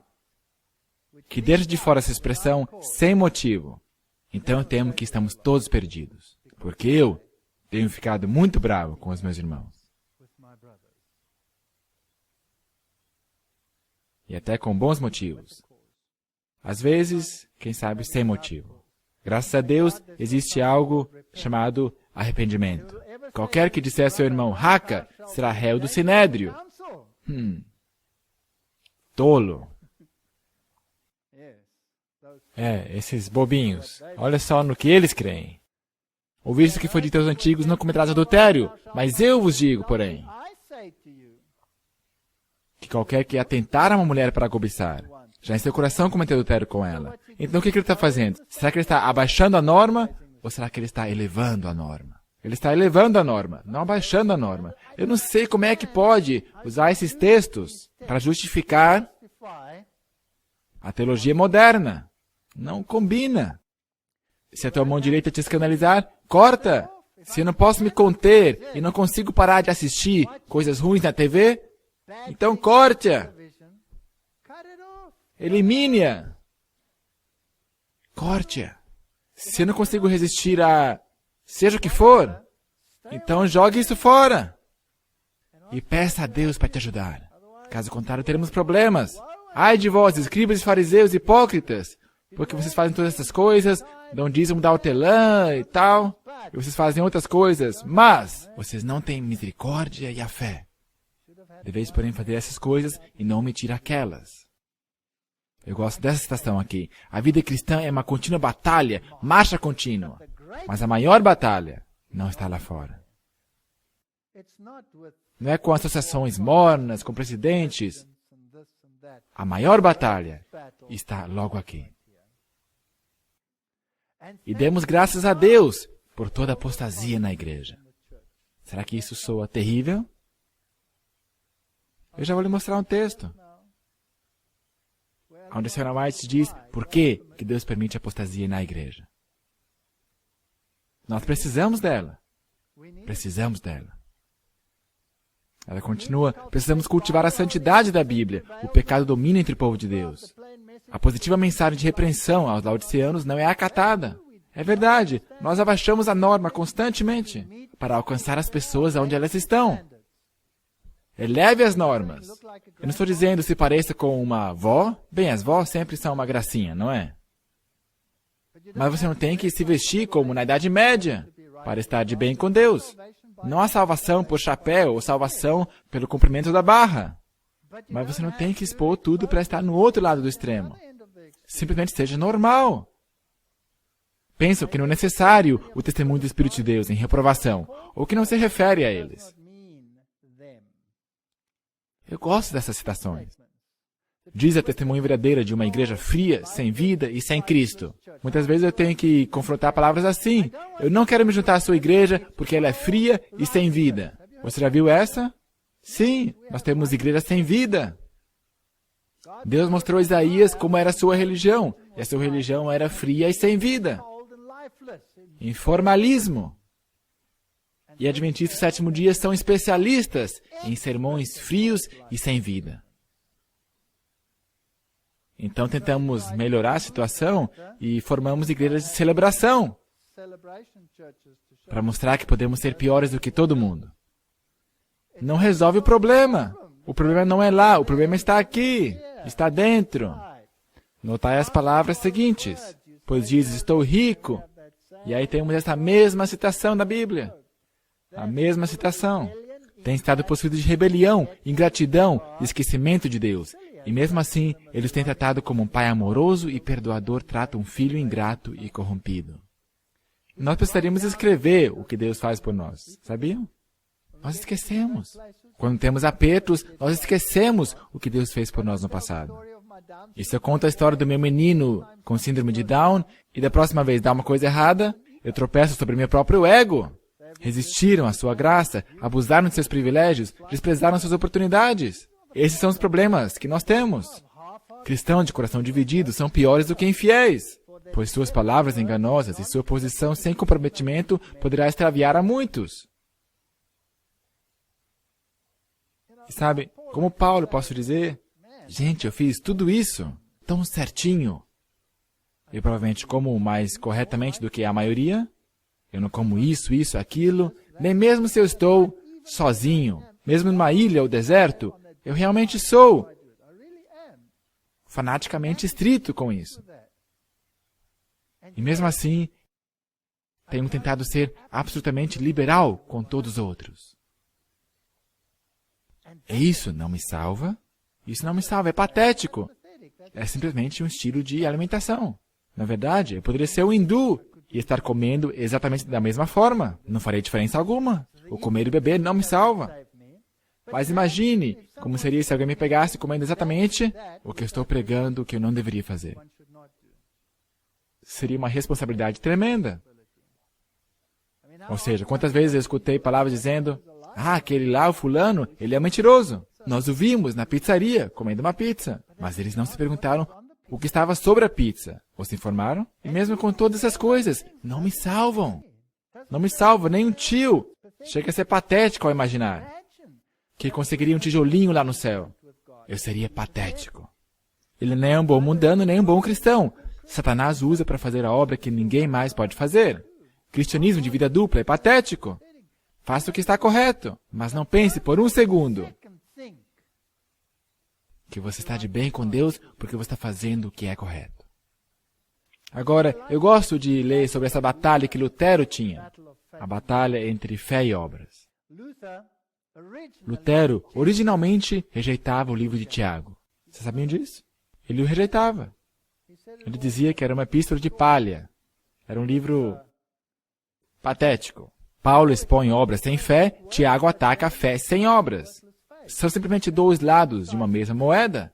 que deixa de fora essa expressão sem motivo, então eu temo que estamos todos perdidos. Porque eu tenho ficado muito bravo com os meus irmãos. E até com bons motivos. Às vezes, quem sabe, sem motivo. Graças a Deus, existe algo chamado arrependimento. Qualquer que disser a seu irmão, raca, será réu do sinédrio. Tolo. Esses bobinhos. Olha só no que eles creem. Ouvi isso que foi dito aos antigos, não cometerás adultério. Mas eu vos digo, porém, que qualquer que atentar a uma mulher para cobiçar, já em seu coração cometeu adultério com ela. Então o que ele está fazendo? Será que ele está abaixando a norma? Ou será que ele está elevando a norma? Ele está elevando a norma, não abaixando a norma. Eu não sei como é que pode usar esses textos para justificar a teologia moderna. Não combina. Se a tua mão direita te escandalizar, corta. Se eu não posso me conter e não consigo parar de assistir coisas ruins na TV, então corte-a. Elimine-a. Corte-a. Se eu não consigo resistir a seja o que for, então jogue isso fora. E peça a Deus para te ajudar. Caso contrário, teremos problemas. Ai de vós, escribas e fariseus hipócritas, porque vocês fazem todas essas coisas, dão dízimo da hortelã e tal, e vocês fazem outras coisas, mas vocês não têm misericórdia e a fé. Deveis, porém, fazer essas coisas e não omitir aquelas. Eu gosto dessa citação aqui. A vida cristã é uma contínua batalha, marcha contínua. Mas a maior batalha não está lá fora. Não é com associações mornas, com presidentes. A maior batalha está logo aqui. E demos graças a Deus por toda a apostasia na igreja. Será que isso soa terrível? Eu já vou lhe mostrar um texto. Onde a senhora White diz por que Deus permite a apostasia na igreja. Nós precisamos dela. Precisamos dela. Ela continua, precisamos cultivar a santidade da Bíblia. O pecado domina entre o povo de Deus. A positiva mensagem de repreensão aos laodiceanos não é acatada. É verdade, nós abaixamos a norma constantemente para alcançar as pessoas onde elas estão. Eleve as normas. Eu não estou dizendo se pareça com uma avó. Bem, as vós sempre são uma gracinha, não é? Mas você não tem que se vestir como na Idade Média para estar de bem com Deus. Não há salvação por chapéu ou salvação pelo comprimento da barra. Mas você não tem que expor tudo para estar no outro lado do extremo. Simplesmente seja normal. Pensam que não é necessário o testemunho do Espírito de Deus em reprovação, ou que não se refere a eles. Eu gosto dessas citações. Diz a testemunha verdadeira de uma igreja fria, sem vida e sem Cristo. Muitas vezes eu tenho que confrontar palavras assim. Eu não quero me juntar à sua igreja porque ela é fria e sem vida. Você já viu essa? Sim, nós temos igrejas sem vida. Deus mostrou a Isaías como era a sua religião, e a sua religião era fria e sem vida. Informalismo. E adventistas do sétimo dia são especialistas em sermões frios e sem vida. Então tentamos melhorar a situação e formamos igrejas de celebração para mostrar que podemos ser piores do que todo mundo. Não resolve o problema. O problema não é lá, o problema está aqui, está dentro. Notai as palavras seguintes. Pois diz, estou rico. E aí temos essa mesma citação da Bíblia. A mesma citação. Tem estado possuído de rebelião, ingratidão e esquecimento de Deus. E mesmo assim, eles têm tratado como um pai amoroso e perdoador trata um filho ingrato e corrompido. Nós precisaríamos escrever o que Deus faz por nós. Sabiam? Nós esquecemos. Quando temos apertos, nós esquecemos o que Deus fez por nós no passado. E se eu conto a história do meu menino com síndrome de Down, e da próxima vez dá uma coisa errada, eu tropeço sobre meu próprio ego. Resistiram à sua graça, abusaram de seus privilégios, desprezaram suas oportunidades. Esses são os problemas que nós temos. Cristãos de coração dividido são piores do que infiéis, pois suas palavras enganosas e sua posição sem comprometimento poderá extraviar a muitos. E sabe, como Paulo posso dizer, gente, eu fiz tudo isso tão certinho. Eu provavelmente como mais corretamente do que a maioria. Eu não como isso, aquilo. Nem mesmo se eu estou sozinho, mesmo numa ilha ou deserto, eu realmente sou fanaticamente estrito com isso. E mesmo assim, tenho tentado ser absolutamente liberal com todos os outros. E isso não me salva? Isso não me salva, é patético. É simplesmente um estilo de alimentação. Na verdade, eu poderia ser um hindu e estar comendo exatamente da mesma forma. Não farei diferença alguma. O comer e beber não me salva. Mas imagine como seria se alguém me pegasse comendo exatamente o que eu estou pregando que eu não deveria fazer. Seria uma responsabilidade tremenda. Ou seja, quantas vezes eu escutei palavras dizendo: aquele lá, o fulano, ele é mentiroso. Nós o vimos na pizzaria, comendo uma pizza. Mas eles não se perguntaram o que estava sobre a pizza. Ou se informaram? E mesmo com todas essas coisas, não me salvam. Não me salva nem um tio. Chega a ser patético ao imaginar que conseguiria um tijolinho lá no céu. Eu seria patético. Ele nem é um bom mundano, nem um bom cristão. Satanás usa para fazer a obra que ninguém mais pode fazer. Cristianismo de vida dupla é patético. Faça o que está correto, mas não pense por um segundo que você está de bem com Deus porque você está fazendo o que é correto. Agora, eu gosto de ler sobre essa batalha que Lutero tinha. A batalha entre fé e obras. Lutero originalmente rejeitava o livro de Tiago. Vocês sabiam disso? Ele o rejeitava. Ele dizia que era uma epístola de palha. Era um livro patético. Paulo expõe obras sem fé, Tiago ataca a fé sem obras. São simplesmente dois lados de uma mesma moeda.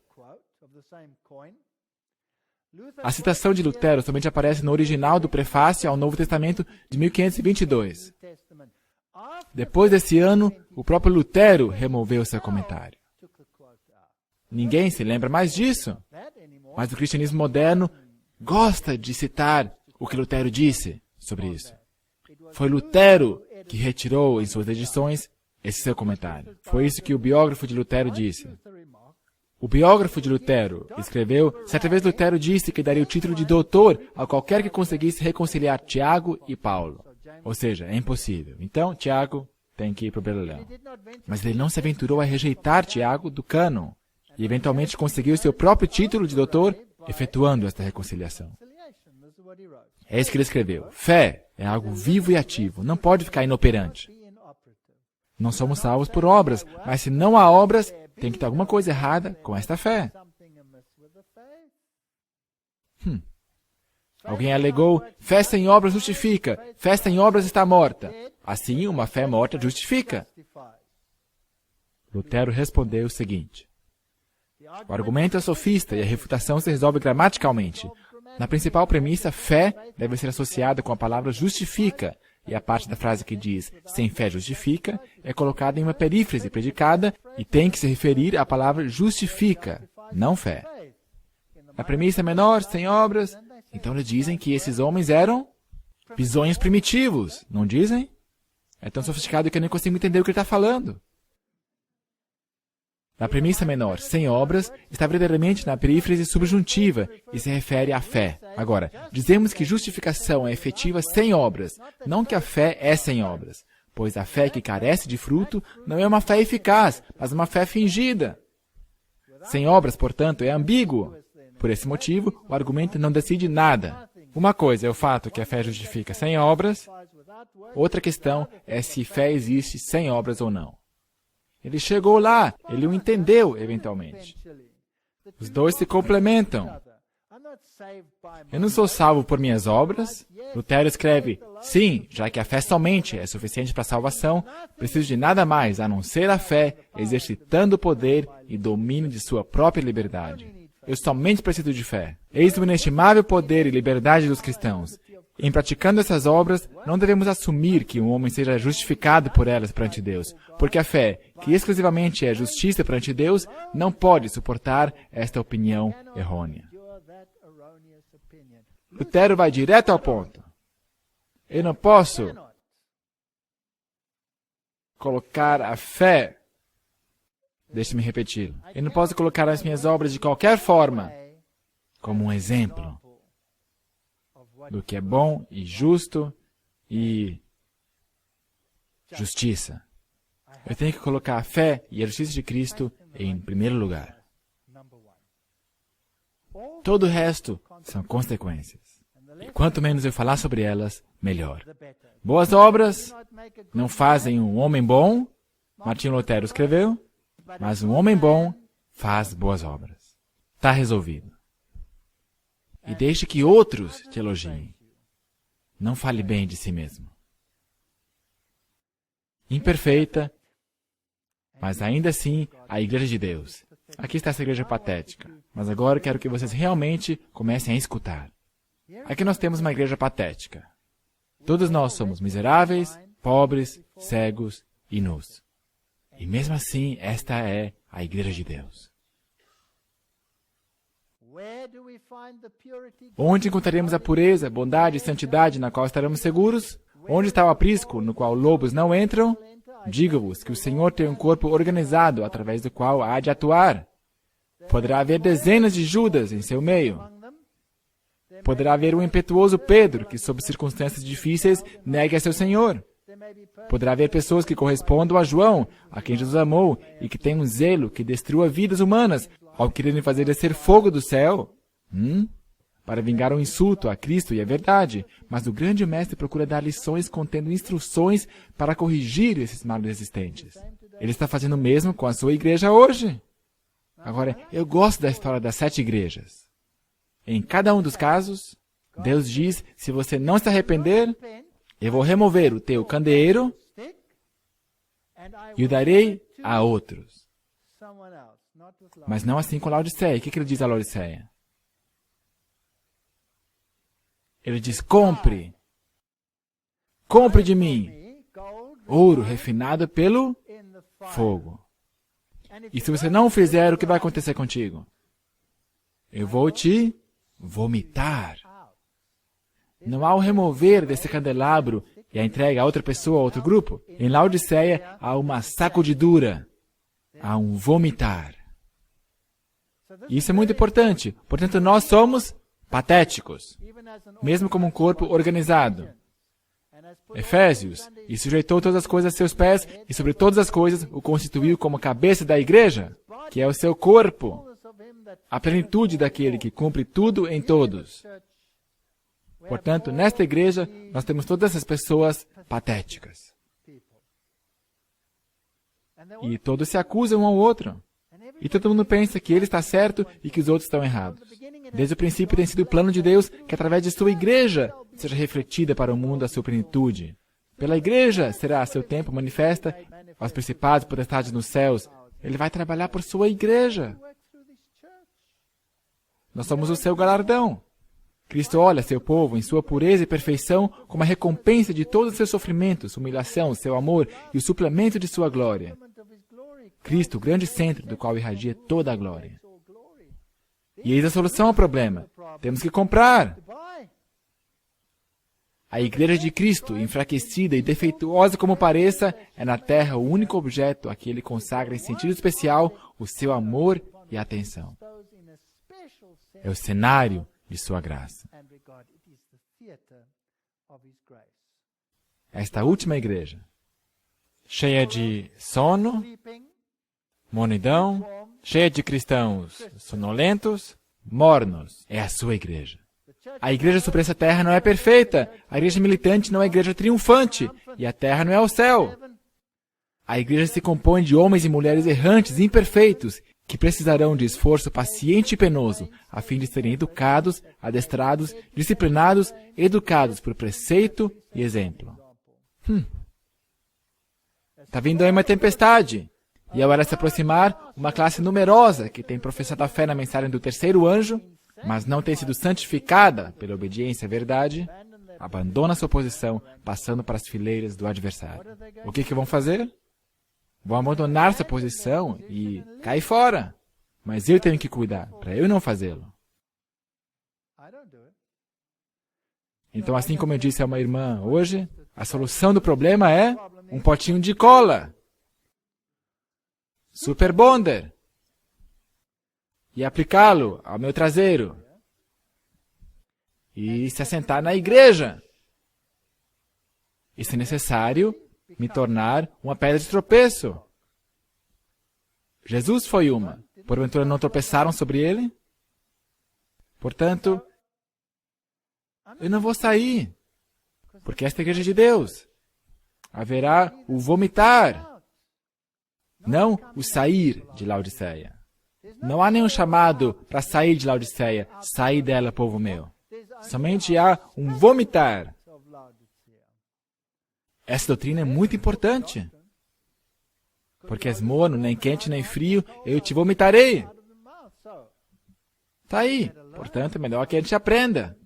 A citação de Lutero somente aparece no original do prefácio ao Novo Testamento de 1522. Depois desse ano, o próprio Lutero removeu seu comentário. Ninguém se lembra mais disso. Mas o cristianismo moderno gosta de citar o que Lutero disse sobre isso. Foi Lutero que retirou em suas edições esse seu comentário. Foi isso que o biógrafo de Lutero disse. O biógrafo de Lutero escreveu: certa vez Lutero disse que daria o título de doutor a qualquer que conseguisse reconciliar Tiago e Paulo. Ou seja, é impossível. Então, Tiago tem que ir para o Beleléu. Mas ele não se aventurou a rejeitar Tiago do cânon e eventualmente conseguiu seu próprio título de doutor efetuando esta reconciliação. É isso que ele escreveu. Fé é algo vivo e ativo, não pode ficar inoperante. Não somos salvos por obras, mas se não há obras, tem que ter alguma coisa errada com esta fé. Alguém alegou, fé sem obras justifica, fé sem obras está morta. Assim, uma fé morta justifica. Lutero respondeu o seguinte: o argumento é sofista e a refutação se resolve gramaticalmente. Na principal premissa, fé deve ser associada com a palavra justifica, e a parte da frase que diz sem fé justifica é colocada em uma perífrase predicada e tem que se referir à palavra justifica, não fé. Na premissa menor, sem obras, então eles dizem que esses homens eram bisonhos primitivos, não dizem? É tão sofisticado que eu nem consigo entender o que ele está falando. Na premissa menor, sem obras, está verdadeiramente na perífrase subjuntiva e se refere à fé. Agora, dizemos que justificação é efetiva sem obras, não que a fé é sem obras, pois a fé que carece de fruto não é uma fé eficaz, mas uma fé fingida. Sem obras, portanto, é ambíguo. Por esse motivo, o argumento não decide nada. Uma coisa é o fato que a fé justifica sem obras, outra questão é se fé existe sem obras ou não. Ele chegou lá, ele o entendeu eventualmente. Os dois se complementam. Eu não sou salvo por minhas obras. Lutero escreve, sim, já que a fé somente é suficiente para a salvação, preciso de nada mais a não ser a fé, exercitando o poder e domínio de sua própria liberdade. Eu somente preciso de fé. Eis o inestimável poder e liberdade dos cristãos. Em praticando essas obras, não devemos assumir que um homem seja justificado por elas perante Deus, porque a fé, que exclusivamente é justiça perante Deus, não pode suportar esta opinião errônea. Lutero vai direto ao ponto. Eu não posso colocar a fé, deixe-me repetir, eu não posso colocar as minhas obras de qualquer forma como um exemplo do que é bom e justo e justiça. Eu tenho que colocar a fé e a justiça de Cristo em primeiro lugar. Todo o resto são consequências. E quanto menos eu falar sobre elas, melhor. Boas obras não fazem um homem bom, Martinho Lutero escreveu, mas um homem bom faz boas obras. Está resolvido. E deixe que outros te elogiem. Não fale bem de si mesmo. Imperfeita, mas ainda assim a Igreja de Deus. Aqui está essa igreja patética. Mas agora eu quero que vocês realmente comecem a escutar. Aqui nós temos uma igreja patética. Todos nós somos miseráveis, pobres, cegos e nus. E mesmo assim, esta é a Igreja de Deus. Onde encontraremos a pureza, bondade e santidade na qual estaremos seguros? Onde está o aprisco, no qual lobos não entram? Digo-vos que o Senhor tem um corpo organizado, através do qual há de atuar. Poderá haver dezenas de Judas em seu meio. Poderá haver um impetuoso Pedro, que sob circunstâncias difíceis negue a seu Senhor. Poderá haver pessoas que correspondam a João, a quem Jesus amou, e que têm um zelo que destrua vidas humanas, ao quererem fazer descer fogo do céu. Para vingar um insulto a Cristo e a verdade. Mas o grande mestre procura dar lições contendo instruções para corrigir esses malos existentes. Ele está fazendo o mesmo com a sua igreja hoje. Agora, eu gosto da história das 7 igrejas. Em cada um dos casos, Deus diz, se você não se arrepender, eu vou remover o teu candeeiro e o darei a outros. Mas não assim com Laodiceia. O que ele diz a Laodiceia? Ele diz, compre de mim ouro refinado pelo fogo. E se você não o fizer, o que vai acontecer contigo? Eu vou te vomitar. Não há o remover desse candelabro e a entrega a outra pessoa, a outro grupo. Em Laodiceia, há uma sacudidura, há um vomitar. Isso é muito importante. Portanto, nós somos patéticos, mesmo como um corpo organizado. Efésios, e sujeitou todas as coisas a seus pés, e sobre todas as coisas o constituiu como cabeça da igreja, que é o seu corpo, a plenitude daquele que cumpre tudo em todos. Portanto, nesta igreja, nós temos todas essas pessoas patéticas. E todos se acusam um ao outro. E todo mundo pensa que ele está certo e que os outros estão errados. Desde o princípio tem sido o plano de Deus que através de sua igreja seja refletida para o mundo a sua plenitude. Pela igreja será a seu tempo manifesta aos principados e potestades nos céus. Ele vai trabalhar por sua igreja. Nós somos o seu galardão. Cristo olha seu povo em sua pureza e perfeição como a recompensa de todos os seus sofrimentos, humilhação, seu amor e o suplemento de sua glória. Cristo, o grande centro do qual irradia toda a glória. E eis a solução ao problema. Temos que comprar. A igreja de Cristo, enfraquecida e defeituosa como pareça, é na terra o único objeto a que ele consagra em sentido especial o seu amor e atenção. É o cenário de sua graça. Esta última igreja, cheia de sono, monidão, cheia de cristãos sonolentos, mornos, é a sua igreja. A igreja sobre essa terra não é perfeita, a igreja militante não é a igreja triunfante, e a terra não é o céu. A igreja se compõe de homens e mulheres errantes e imperfeitos, que precisarão de esforço paciente e penoso, a fim de serem educados, adestrados, disciplinados, educados por preceito e exemplo. Está vindo aí uma tempestade. E ao ela se aproximar, uma classe numerosa, que tem professado a fé na mensagem do terceiro anjo, mas não tem sido santificada pela obediência à verdade, abandona sua posição, passando para as fileiras do adversário. O que vão fazer? Vão abandonar sua posição e cair fora. Mas eu tenho que cuidar, para eu não fazê-lo. Então, assim como eu disse a uma irmã hoje, a solução do problema é um potinho de cola. Super Bonder. E aplicá-lo ao meu traseiro. E se assentar na igreja. E, se necessário, me tornar uma pedra de tropeço. Jesus foi uma. Porventura não tropeçaram sobre ele? Portanto, eu não vou sair. Porque esta é a igreja de Deus. Haverá o vomitar. Não o sair de Laodiceia. Não há nenhum chamado para sair de Laodiceia. Sair dela, povo meu. Somente há um vomitar. Essa doutrina é muito importante. Porque és morno, nem quente, nem frio, eu te vomitarei. Está aí. Portanto, é melhor que a gente aprenda.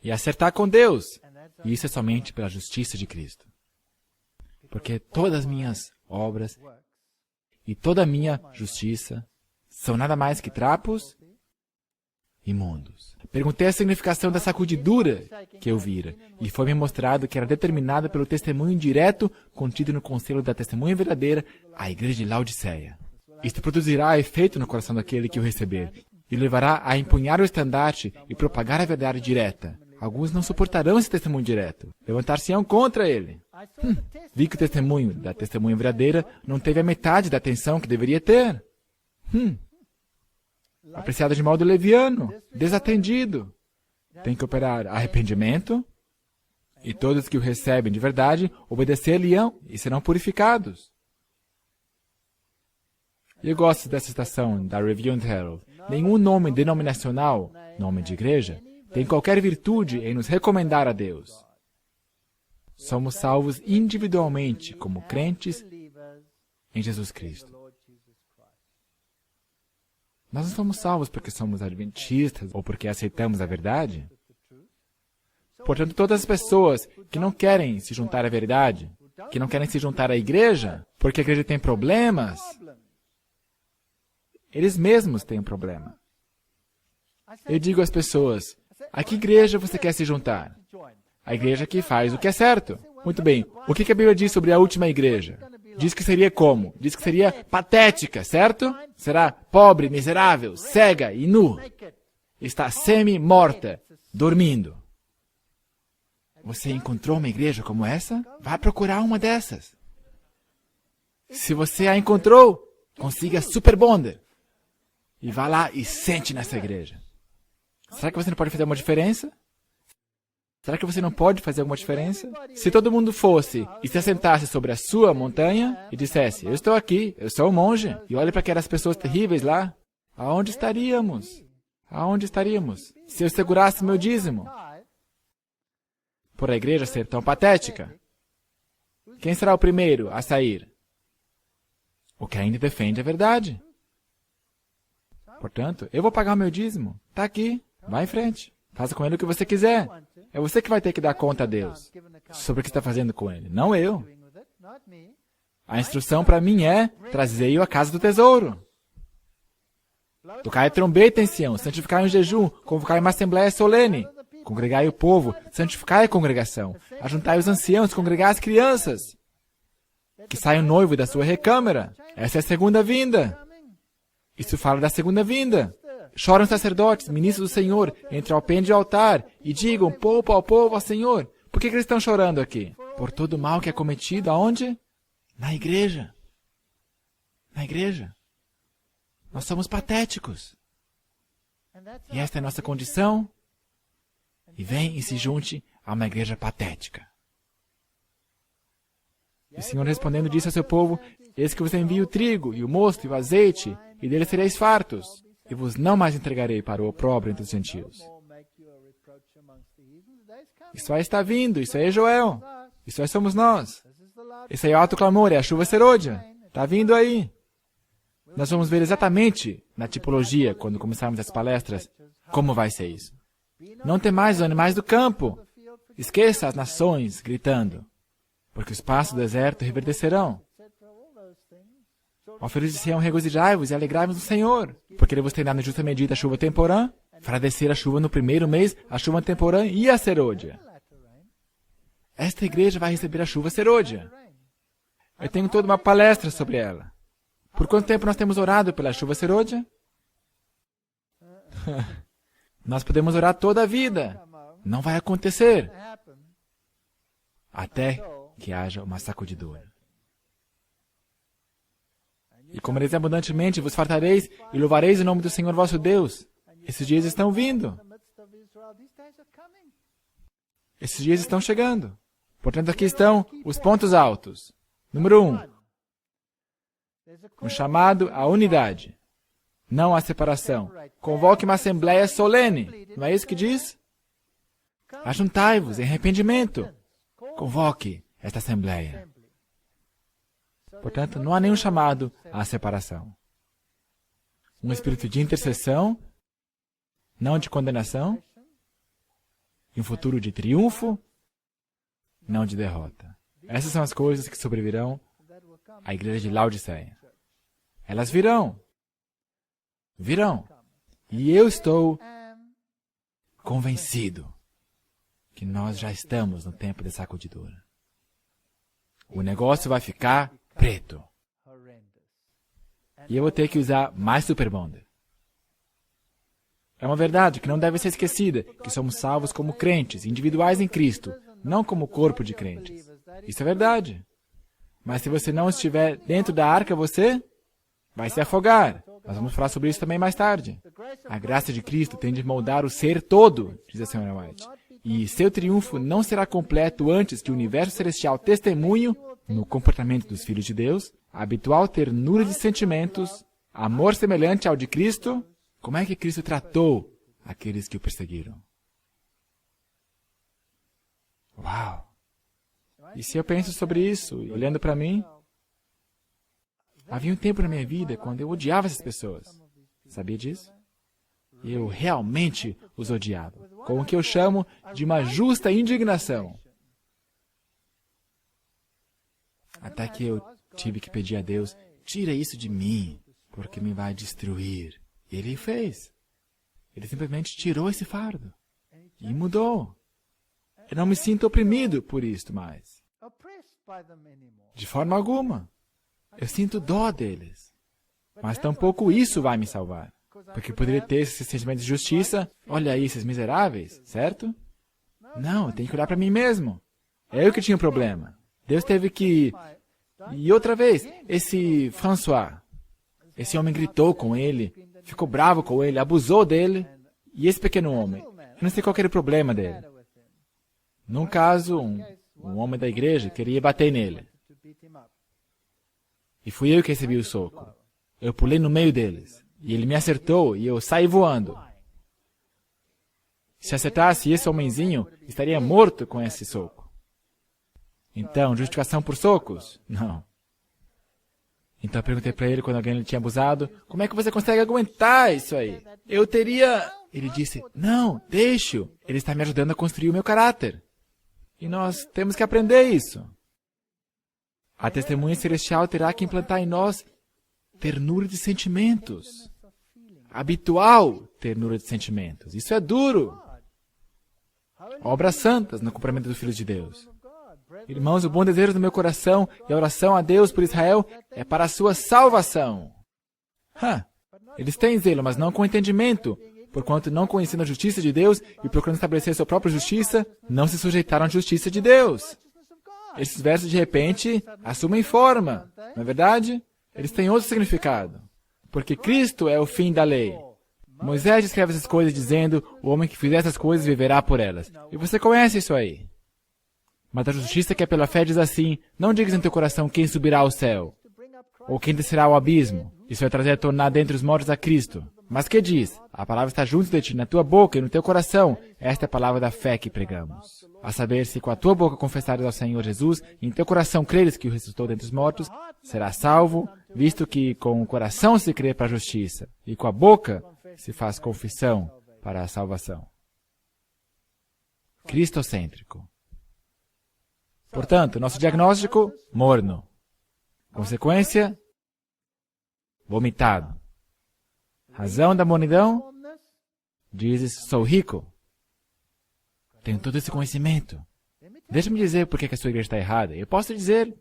E acertar com Deus. E isso é somente pela justiça de Cristo. Porque todas as minhas obras e toda a minha justiça são nada mais que trapos imundos. Perguntei a significação da sacudidura que eu vira, e foi-me mostrado que era determinada pelo testemunho direto contido no conselho da testemunha verdadeira, a igreja de Laodiceia. Isto produzirá efeito no coração daquele que o receber, e levará a empunhar o estandarte e propagar a verdade direta. Alguns não suportarão esse testemunho direto, levantar-se-ão contra ele. Vi que o testemunho da testemunha verdadeira não teve a metade da atenção que deveria ter. Apreciado de modo leviano, desatendido. Tem que operar arrependimento, e todos que o recebem de verdade obedecer-lhe-ão e serão purificados. Eu gosto dessa citação da Review and Herald. Nenhum nome denominacional, nome de igreja, tem qualquer virtude em nos recomendar a Deus. Somos salvos individualmente como crentes em Jesus Cristo. Nós não somos salvos porque somos adventistas ou porque aceitamos a verdade. Portanto, todas as pessoas que não querem se juntar à verdade, que não querem se juntar à igreja, porque a igreja tem problemas, eles mesmos têm um problema. Eu digo às pessoas, a que igreja você quer se juntar? A igreja que faz o que é certo. Muito bem, o que a Bíblia diz sobre a última igreja? Diz que seria como? Diz que seria patética, certo? Será pobre, miserável, cega e nu. Está semi-morta, dormindo. Você encontrou uma igreja como essa? Vá procurar uma dessas. Se você a encontrou, consiga Super Bonder. E vá lá e sente nessa igreja. Será que você não pode fazer uma diferença? Será que você não pode fazer alguma diferença? Se todo mundo fosse e se assentasse sobre a sua montanha e dissesse, eu estou aqui, eu sou um monge, e olhe para aquelas pessoas terríveis lá, aonde estaríamos? Aonde estaríamos? Se eu segurasse meu dízimo? Por a igreja ser tão patética? Quem será o primeiro a sair? O que ainda defende a verdade. Portanto, eu vou pagar o meu dízimo. Está aqui. Vá em frente. Faça com ele o que você quiser. É você que vai ter que dar conta a Deus sobre o que está fazendo com ele, não eu. A instrução para mim é, trazei-o à casa do tesouro. Tocai a trombeta em Sião, santificai um jejum, convocai uma assembléia solene. Congregai o povo, santificai a congregação. Ajuntai os anciãos, congregai as crianças. Que saia o noivo da sua recâmara. Essa é a segunda vinda. Isso fala da segunda vinda. Choram os sacerdotes, ministros do Senhor, entre o alpendre e o altar, e digam, poupa ao povo, ao Senhor. Por que eles estão chorando aqui? Por todo o mal que é cometido, aonde? Na igreja. Na igreja. Nós somos patéticos. E esta é a nossa condição. E vem e se junte a uma igreja patética. E o Senhor respondendo disse ao seu povo, eis que vos envio o trigo, e o mosto, e o azeite, e deles sereis fartos, e vos não mais entregarei para o opróbrio entre os gentios. Isso aí está vindo, isso aí é Joel, isso aí somos nós. Esse aí é o alto clamor, é a chuva serôdia. Está vindo aí. Nós vamos ver exatamente na tipologia, quando começarmos as palestras, como vai ser isso. Não tem mais os animais do campo. Esqueça as nações gritando, porque os pastos do deserto reverdecerão. Ó filhos de Sião, regozijai-vos e alegrai-vos no Senhor, porque Ele vos tem dado na justa medida a chuva temporã, fará descer a chuva no primeiro mês, a chuva temporã e a serôdia. Esta igreja vai receber a chuva serôdia. Eu tenho toda uma palestra sobre ela. Por quanto tempo nós temos orado pela chuva serôdia? Nós podemos orar toda a vida. Não vai acontecer. Até que haja uma sacudidura. E comereis abundantemente, vos fartareis e louvareis o nome do Senhor vosso Deus. Esses dias estão vindo. Esses dias estão chegando. Portanto, aqui estão os pontos altos. Número 1. Um chamado à unidade, não à separação. Convoque uma assembléia solene. Não é isso que diz? Ajuntai-vos em arrependimento. Convoque esta assembléia. Portanto, não há nenhum chamado à separação. Um espírito de intercessão, não de condenação, e um futuro de triunfo, não de derrota. Essas são as coisas que sobrevirão à igreja de Laodiceia. Elas virão. Virão. E eu estou convencido que nós já estamos no tempo da sacudidura. O negócio vai ficar preto. E eu vou ter que usar mais Super Bonder. É uma verdade que não deve ser esquecida, que somos salvos como crentes, individuais em Cristo, não como corpo de crentes. Isso é verdade. Mas se você não estiver dentro da arca, você vai se afogar. Nós vamos falar sobre isso também mais tarde. A graça de Cristo tem de moldar o ser todo, diz a Sra. White. E seu triunfo não será completo antes que o universo celestial testemunhe, no comportamento dos filhos de Deus, a habitual ternura de sentimentos, amor semelhante ao de Cristo. Como é que Cristo tratou aqueles que o perseguiram? Uau! E se eu penso sobre isso, olhando para mim, havia um tempo na minha vida quando eu odiava essas pessoas. Sabia disso? Eu realmente os odiava, com o que eu chamo de uma justa indignação. Até que eu tive que pedir a Deus, tira isso de mim, porque me vai destruir. E Ele fez. Ele simplesmente tirou esse fardo. E mudou. Eu não me sinto oprimido por isto mais. De forma alguma. Eu sinto dó deles. Mas tampouco isso vai me salvar. Porque poderia ter esse sentimento de justiça. Olha aí, esses miseráveis, certo? Não, eu tenho que olhar para mim mesmo. É eu que tinha um problema. Deus teve que... E outra vez, esse François, esse homem gritou com ele, ficou bravo com ele, abusou dele. E esse pequeno homem, eu não sei qual era o problema dele. Num caso, um homem da igreja queria bater nele. E fui eu que recebi o soco. Eu pulei no meio deles. E ele me acertou e eu saí voando. Se acertasse esse homenzinho, estaria morto com esse soco. Então, justificação por socos? Não. Então eu perguntei para ele, quando alguém lhe tinha abusado, como é que você consegue aguentar isso aí? Eu teria... Ele disse, não, deixe-o. Ele está me ajudando a construir o meu caráter. E nós temos que aprender isso. A testemunha celestial terá que implantar em nós ternura de sentimentos. Habitual ternura de sentimentos. Isso é duro. Obras santas no cumprimento do Filho de Deus. Irmãos, o bom desejo do meu coração e a oração a Deus por Israel é para a sua salvação. Eles têm zelo, mas não com entendimento. Porquanto não conhecendo a justiça de Deus e procurando estabelecer sua própria justiça, não se sujeitaram à justiça de Deus. Esses versos, de repente, assumem forma. Não é verdade? Eles têm outro significado. Porque Cristo é o fim da lei. Moisés descreve essas coisas dizendo, o homem que fizer essas coisas viverá por elas. E você conhece isso aí. Mas a justiça que é pela fé diz assim, não digas em teu coração quem subirá ao céu, ou quem descerá ao abismo. Isso vai trazer a tornar dentre os mortos a Cristo. Mas que diz? A palavra está junto de ti, na tua boca e no teu coração. Esta é a palavra da fé que pregamos. A saber, se com a tua boca confessares ao Senhor Jesus, e em teu coração creres que o ressuscitou dentre os mortos, serás salvo, visto que com o coração se crê para a justiça, e com a boca se faz confissão para a salvação. Cristocêntrico. Portanto, nosso diagnóstico, morno. Consequência, vomitado. Razão da mornidão? Dizes, sou rico. Tenho todo esse conhecimento. Deixa-me dizer por que a sua igreja está errada. Eu posso dizer,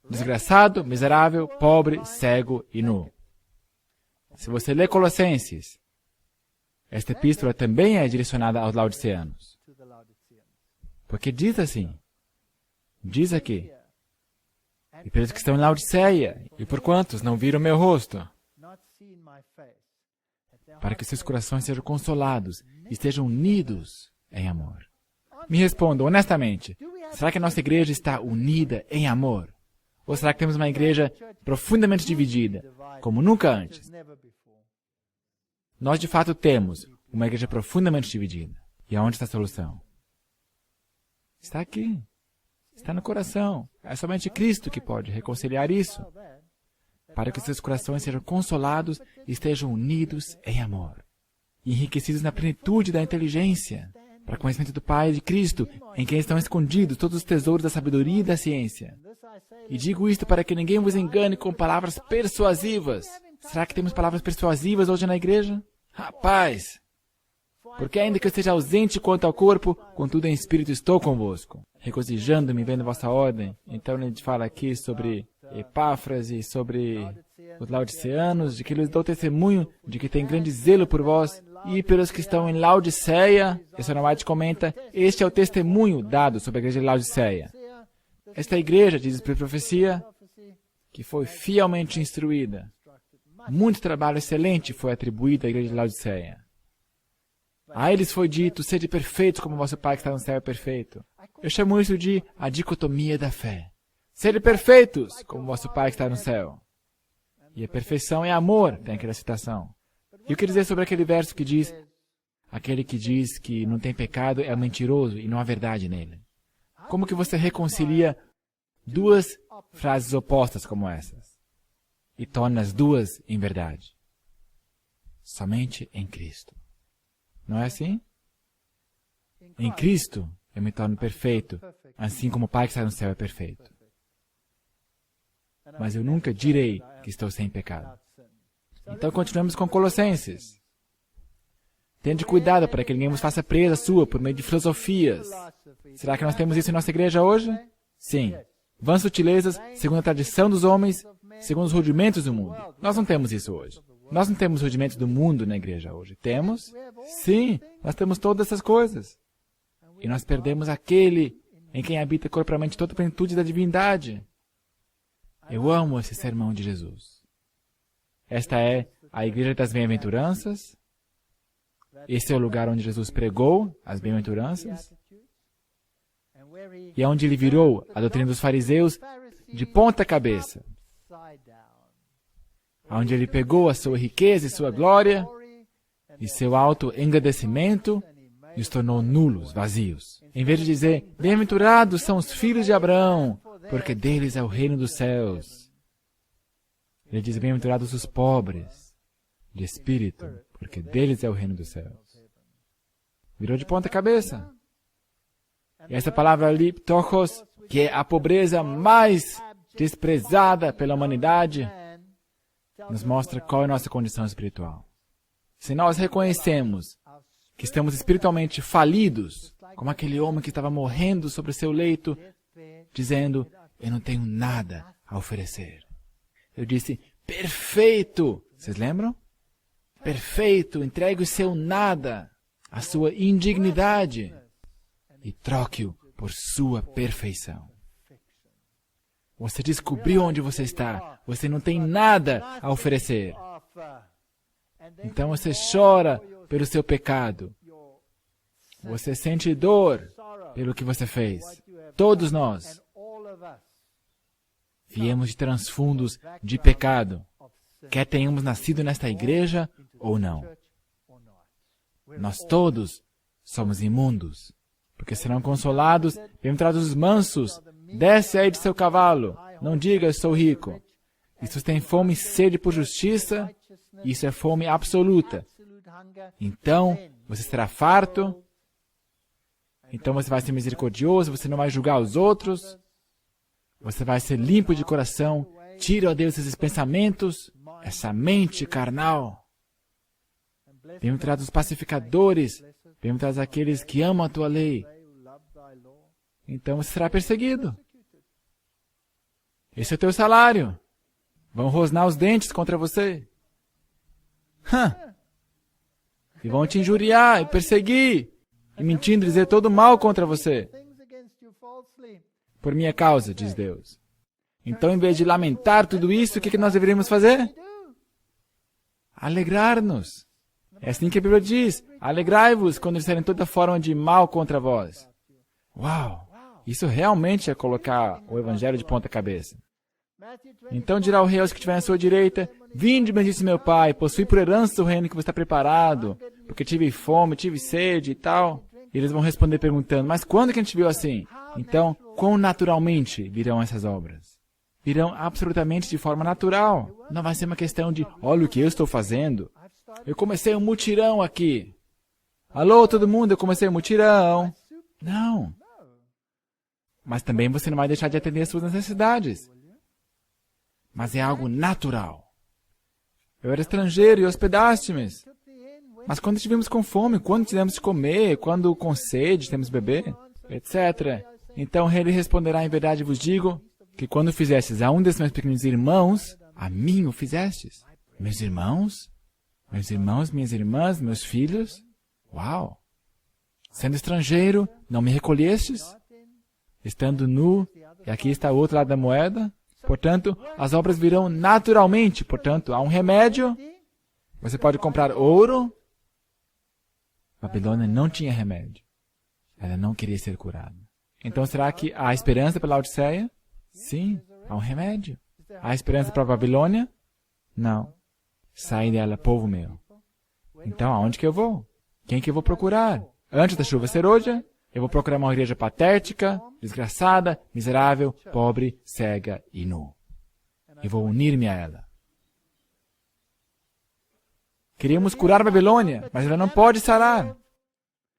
desgraçado, miserável, pobre, cego e nu. Se você lê Colossenses, esta epístola também é direcionada aos laodiceanos. Porque diz assim, diz aqui, e pelos que estão em Laodiceia, e por quantos não viram meu rosto, para que seus corações sejam consolados e estejam unidos em amor. Me respondam honestamente, será que a nossa igreja está unida em amor? Ou será que temos uma igreja profundamente dividida, como nunca antes? Nós de fato temos uma igreja profundamente dividida. E aonde está a solução? Está aqui. Está no coração. É somente Cristo que pode reconciliar isso, para que seus corações sejam consolados e estejam unidos em amor, e enriquecidos na plenitude da inteligência, para o conhecimento do Pai e de Cristo, em quem estão escondidos todos os tesouros da sabedoria e da ciência. E digo isto para que ninguém vos engane com palavras persuasivas. Será que temos palavras persuasivas hoje na igreja? Rapaz! Porque ainda que eu esteja ausente quanto ao corpo, contudo em espírito estou convosco, regozijando-me vendo vossa ordem. Então ele fala aqui sobre Epáfras e sobre os laodiceanos, de que lhes dou testemunho de que tem grande zelo por vós, e pelos que estão em Laodiceia. Esse White comenta, este é o testemunho dado sobre a igreja de Laodiceia. Esta igreja, diz por profecia, que foi fielmente instruída. Muito trabalho excelente foi atribuído à igreja de Laodiceia. A eles foi dito, sede perfeitos como vosso Pai que está no céu é perfeito. Eu chamo isso de a dicotomia da fé. Sede perfeitos como vosso Pai que está no céu. E a perfeição é amor, tem aquela citação. E o que dizer sobre aquele verso que diz, aquele que diz que não tem pecado é mentiroso e não há verdade nele? Como que você reconcilia duas frases opostas como essas e torna as duas em verdade? Somente em Cristo. Não é assim? Em Cristo eu me torno perfeito, assim como o Pai que está no céu é perfeito. Mas eu nunca direi que estou sem pecado. Então continuamos com Colossenses. Tende cuidado para que ninguém vos faça presa sua por meio de filosofias. Será que nós temos isso em nossa igreja hoje? Sim. Vãs sutilezas, segundo a tradição dos homens, segundo os rudimentos do mundo. Nós não temos isso hoje. Nós não temos rudimentos do mundo na igreja hoje. Temos? Sim, nós temos todas essas coisas. e nós perdemos aquele em quem habita corporalmente toda a plenitude da divindade. Eu amo esse sermão de Jesus. Esta é a Igreja das Bem-aventuranças. Esse é o lugar onde Jesus pregou as bem-aventuranças e é onde ele virou a doutrina dos fariseus de ponta cabeça. Onde ele pegou a sua riqueza e sua glória e seu alto engrandecimento e os tornou nulos, vazios. Em vez de dizer, bem-aventurados são os filhos de Abraão, porque deles é o reino dos céus. Ele diz, bem-aventurados os pobres de espírito, porque deles é o reino dos céus. Virou de ponta cabeça. E essa palavra ali, ptochos, que é a pobreza mais desprezada pela humanidade, nos mostra qual é a nossa condição espiritual. Se nós reconhecemos que estamos espiritualmente falidos, como aquele homem que estava morrendo sobre o seu leito, dizendo, eu não tenho nada a oferecer. Eu disse, perfeito! Vocês lembram? Perfeito, entregue o seu nada, a sua indignidade, e troque-o por sua perfeição. Você descobriu onde você está. Você não tem nada a oferecer. Então você chora pelo seu pecado. Você sente dor pelo que você fez. Todos nós viemos de transfundos de pecado, quer tenhamos nascido nesta igreja ou não. Nós todos somos imundos, porque serão consolados, bem-aventurados os mansos. Desce aí de seu cavalo, não diga, eu sou rico. Isso tem fome e sede por justiça, isso é fome absoluta. Então, você será farto, então você vai ser misericordioso, você não vai julgar os outros, você vai ser limpo de coração, tira, ó Deus, esses pensamentos, essa mente carnal. Bem-aventurados os pacificadores, bem-aventurados aqueles que amam a tua lei. Então você será perseguido. Esse é o teu salário. Vão rosnar os dentes contra você. E vão te injuriar e perseguir, e mentindo dizer todo mal contra você. Por minha causa, diz Deus. Então, em vez de lamentar tudo isso, o que nós deveríamos fazer? Alegrar-nos. É assim que a Bíblia diz. Alegrai-vos quando disserem toda forma de mal contra vós. Uau! Isso realmente é colocar o Evangelho de ponta cabeça. Então dirá o rei aos que estiverem à sua direita, vinde, bendito meu Pai, possui por herança o reino que você está preparado, porque tive fome, tive sede e tal. E eles vão responder perguntando, mas quando que a gente viu assim? Então, quão naturalmente virão essas obras? Virão absolutamente de forma natural. Não vai ser uma questão de, olha o que eu estou fazendo. Eu comecei um mutirão aqui. Alô, todo mundo, eu comecei um mutirão. Não. Mas também você não vai deixar de atender às suas necessidades. Mas é algo natural. Eu era estrangeiro e hospedaste-me. Mas quando estivemos com fome, quando tivemos de comer, quando com sede temos de beber, etc. Então o rei lhe responderá, em verdade vos digo, que quando fizestes a um desses meus pequenos irmãos, a mim o fizestes. Meus irmãos? Meus irmãos, minhas irmãs, meus filhos? Uau! Sendo estrangeiro, não me recolhestes? Estando nu, e aqui está o outro lado da moeda. Portanto, as obras virão naturalmente. Portanto, há um remédio. Você pode comprar ouro. Babilônia não tinha remédio. Ela não queria ser curada. Então, será que há esperança para Laodiceia? Sim, há um remédio. Há esperança para a Babilônia? Não. Sai dela, povo meu. Então, aonde que eu vou? Quem que eu vou procurar? Antes da chuva ser hoje, eu vou procurar uma igreja patética, desgraçada, miserável, pobre, cega e nu. Eu vou unir-me a ela. Queríamos curar a Babilônia, mas ela não pode sarar.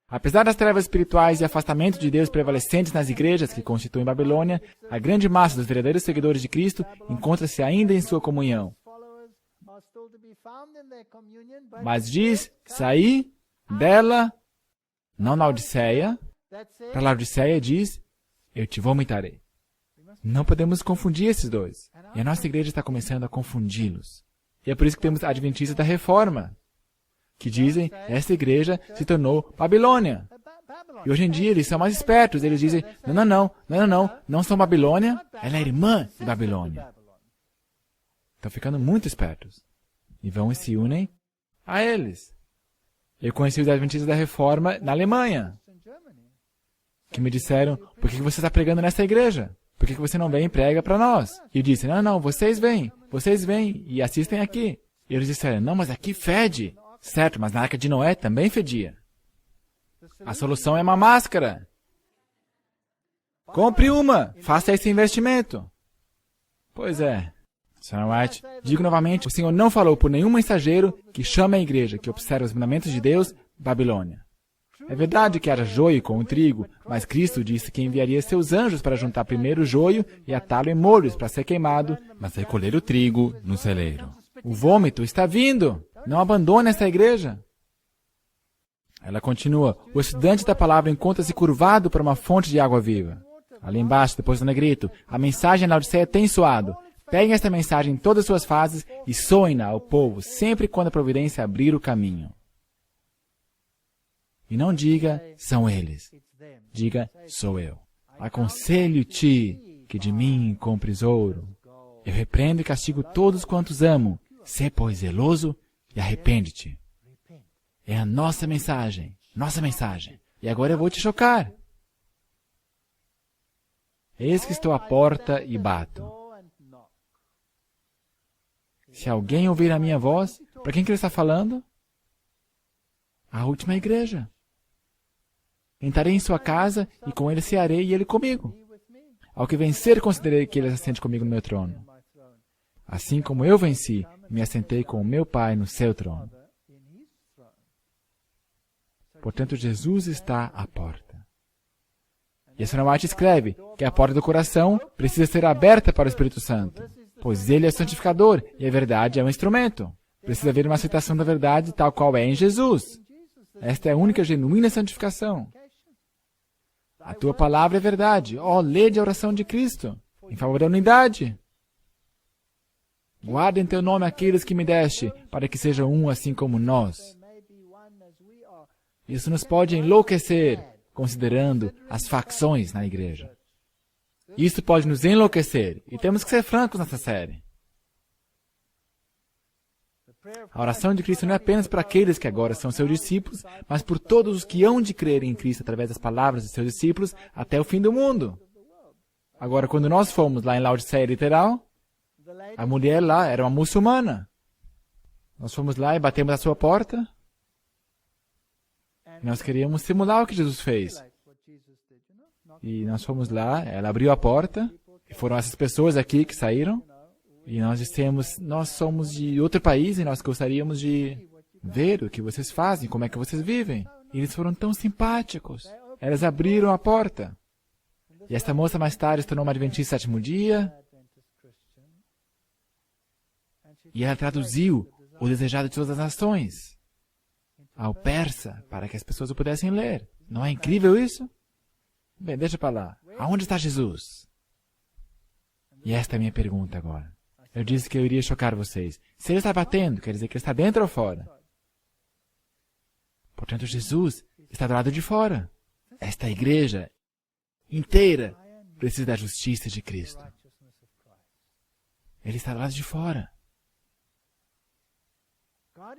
Apesar das trevas espirituais e afastamento de Deus prevalecentes nas igrejas que constituem Babilônia, a grande massa dos verdadeiros seguidores de Cristo encontra-se ainda em sua comunhão. Mas diz, saí dela, não Laodiceia. Para Laodiceia diz, eu te vomitarei. Não podemos confundir esses dois. E a nossa igreja está começando a confundi-los. E é por isso que temos adventistas da reforma, que dizem, esta igreja se tornou Babilônia. E hoje em dia eles são mais espertos. Eles dizem, não são Babilônia, ela é irmã de Babilônia. Estão ficando muito espertos. E vão e se unem a eles. Eu conheci os Adventistas da Reforma na Alemanha, que me disseram, por que você está pregando nessa igreja? Por que você não vem e prega para nós? E eu disse, não, vocês vêm e assistem aqui. E eles disseram, não, mas aqui fede. Certo, mas na Arca de Noé também fedia. A solução é uma máscara. Compre uma, faça esse investimento. Pois é. Sr. White, digo novamente, o Senhor não falou por nenhum mensageiro que chame a igreja, que observa os mandamentos de Deus, Babilônia. É verdade que era joio com o trigo, mas Cristo disse que enviaria seus anjos para juntar primeiro o joio e atá-lo em molhos para ser queimado, mas recolher o trigo no celeiro. O vômito está vindo! Não abandone esta igreja! Ela continua, o estudante da palavra encontra-se curvado para uma fonte de água viva. Ali embaixo, depois do negrito, a mensagem na Laodiceia tem soado. Peguem esta mensagem em todas as suas fases e soem-na ao povo, sempre quando a providência abrir o caminho. E não diga, são eles. Diga, sou eu. Aconselho-te que de mim compres ouro. Eu repreendo e castigo todos quantos amo. Sê, pois, zeloso e arrepende-te. É a nossa mensagem. E agora eu vou te chocar. Eis que estou à porta e bato. Se alguém ouvir a minha voz, para quem que ele está falando? A última igreja. Entrarei em sua casa e com ele cearei e ele comigo. Ao que vencer, considerei que ele se assente comigo no meu trono. Assim como eu venci, me assentei com o meu Pai no seu trono. Portanto, Jesus está à porta. E a Sra. White escreve que a porta do coração precisa ser aberta para o Espírito Santo, pois ele é o santificador e a verdade é um instrumento. Precisa haver uma aceitação da verdade tal qual é em Jesus. Esta é a única genuína santificação. A tua palavra é verdade. Lede a oração de Cristo, em favor da unidade. Guarda em teu nome aqueles que me deste, para que sejam um assim como nós. Isso nos pode enlouquecer, considerando as facções na igreja. Isso pode nos enlouquecer, e temos que ser francos nessa série. A oração de Cristo não é apenas para aqueles que agora são seus discípulos, mas por todos os que hão de crer em Cristo através das palavras de seus discípulos até o fim do mundo. Agora, quando nós fomos lá em Laodiceia literal, a mulher lá era uma muçulmana. Nós fomos lá e batemos a sua porta. Nós queríamos simular o que Jesus fez. E nós fomos lá, ela abriu a porta, e foram essas pessoas aqui que saíram. E nós dissemos, nós somos de outro país e nós gostaríamos de ver o que vocês fazem, como é que vocês vivem. E eles foram tão simpáticos. Elas abriram a porta. E esta moça mais tarde se tornou uma adventista do sétimo dia. E ela traduziu o desejado de todas as nações ao persa, para que as pessoas o pudessem ler. Não é incrível isso? Bem, deixa para lá. Aonde está Jesus? E esta é a minha pergunta agora. Eu disse que eu iria chocar vocês. Se ele está batendo, quer dizer que ele está dentro ou fora? Portanto, Jesus está do lado de fora. Esta igreja inteira precisa da justiça de Cristo. Ele está do lado de fora.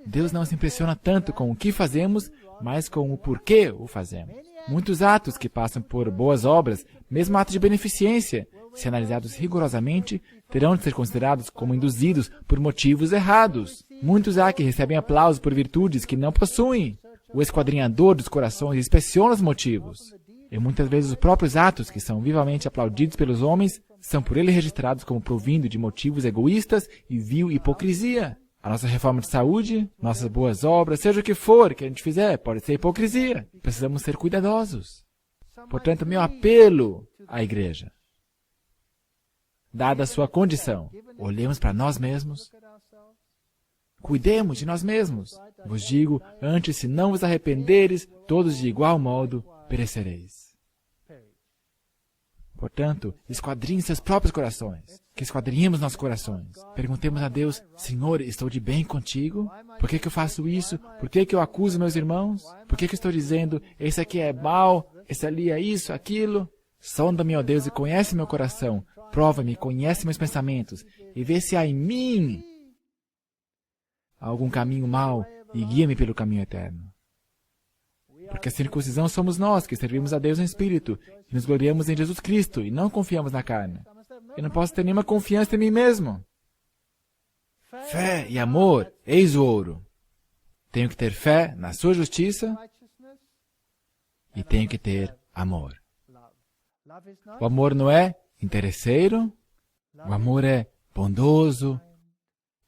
Deus não se impressiona tanto com o que fazemos, mas com o porquê o fazemos. Muitos atos que passam por boas obras, mesmo atos de beneficência, se analisados rigorosamente, terão de ser considerados como induzidos por motivos errados. Muitos há que recebem aplauso por virtudes que não possuem. O esquadrinhador dos corações inspeciona os motivos. E muitas vezes os próprios atos que são vivamente aplaudidos pelos homens são por ele registrados como provindo de motivos egoístas e vil hipocrisia. A nossa reforma de saúde, nossas boas obras, seja o que for que a gente fizer, pode ser hipocrisia. Precisamos ser cuidadosos. Portanto, meu apelo à igreja, dada a sua condição, olhemos para nós mesmos, cuidemos de nós mesmos. Vos digo, antes, se não vos arrependeres, todos de igual modo perecereis. Portanto, esquadrinhe seus próprios corações. Que esquadrinhemos nossos corações. Perguntemos a Deus, Senhor, estou de bem contigo? Por que eu faço isso? Por que eu acuso meus irmãos? Por que eu estou dizendo, esse aqui é mau, esse ali é isso, aquilo? Sonda-me, ó Deus, e conhece meu coração. Prova-me, conhece meus pensamentos. E vê se há em mim algum caminho mau e guia-me pelo caminho eterno. Porque a circuncisão somos nós, que servimos a Deus em espírito, e nos gloriamos em Jesus Cristo, e não confiamos na carne. Eu não posso ter nenhuma confiança em mim mesmo. Fé e amor, eis o ouro. Tenho que ter fé na sua justiça e tenho que ter amor. O amor não é interesseiro, o amor é bondoso,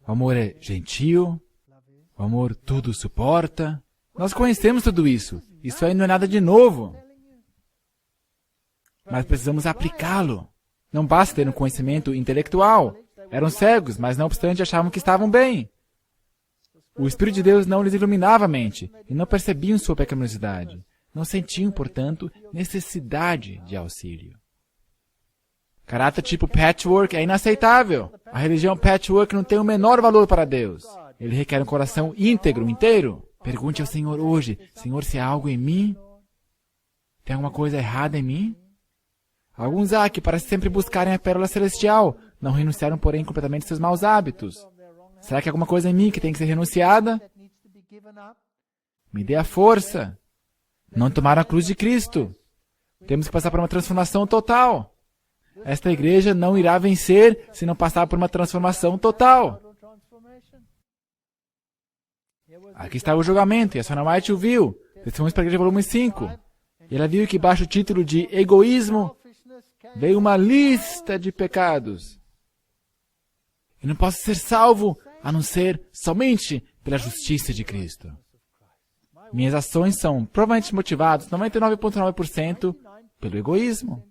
o amor é gentil, o amor tudo suporta. Nós conhecemos tudo isso. Isso aí não é nada de novo. Mas precisamos aplicá-lo. Não basta ter um conhecimento intelectual. Eram cegos, mas não obstante achavam que estavam bem. O Espírito de Deus não lhes iluminava a mente e não percebiam sua pecaminosidade. Não sentiam, portanto, necessidade de auxílio. Caráter tipo patchwork é inaceitável. A religião patchwork não tem o menor valor para Deus. Ele requer um coração íntegro, inteiro. Pergunte ao Senhor hoje, Senhor, se há algo em mim? Tem alguma coisa errada em mim? Alguns há que parecem sempre buscarem a pérola celestial, não renunciaram, porém, completamente seus maus hábitos. Será que há alguma coisa em mim que tem que ser renunciada? Me dê a força. Não tomaram a cruz de Cristo. Temos que passar por uma transformação total. Esta igreja não irá vencer se não passar por uma transformação total. Aqui está o julgamento, e a Sra. White o viu. Testemunhos para a Igreja, volume 5. E ela viu que, baixo o título de egoísmo, veio uma lista de pecados. Eu não posso ser salvo a não ser somente pela justiça de Cristo. Minhas ações são provavelmente motivadas 99,9% pelo egoísmo.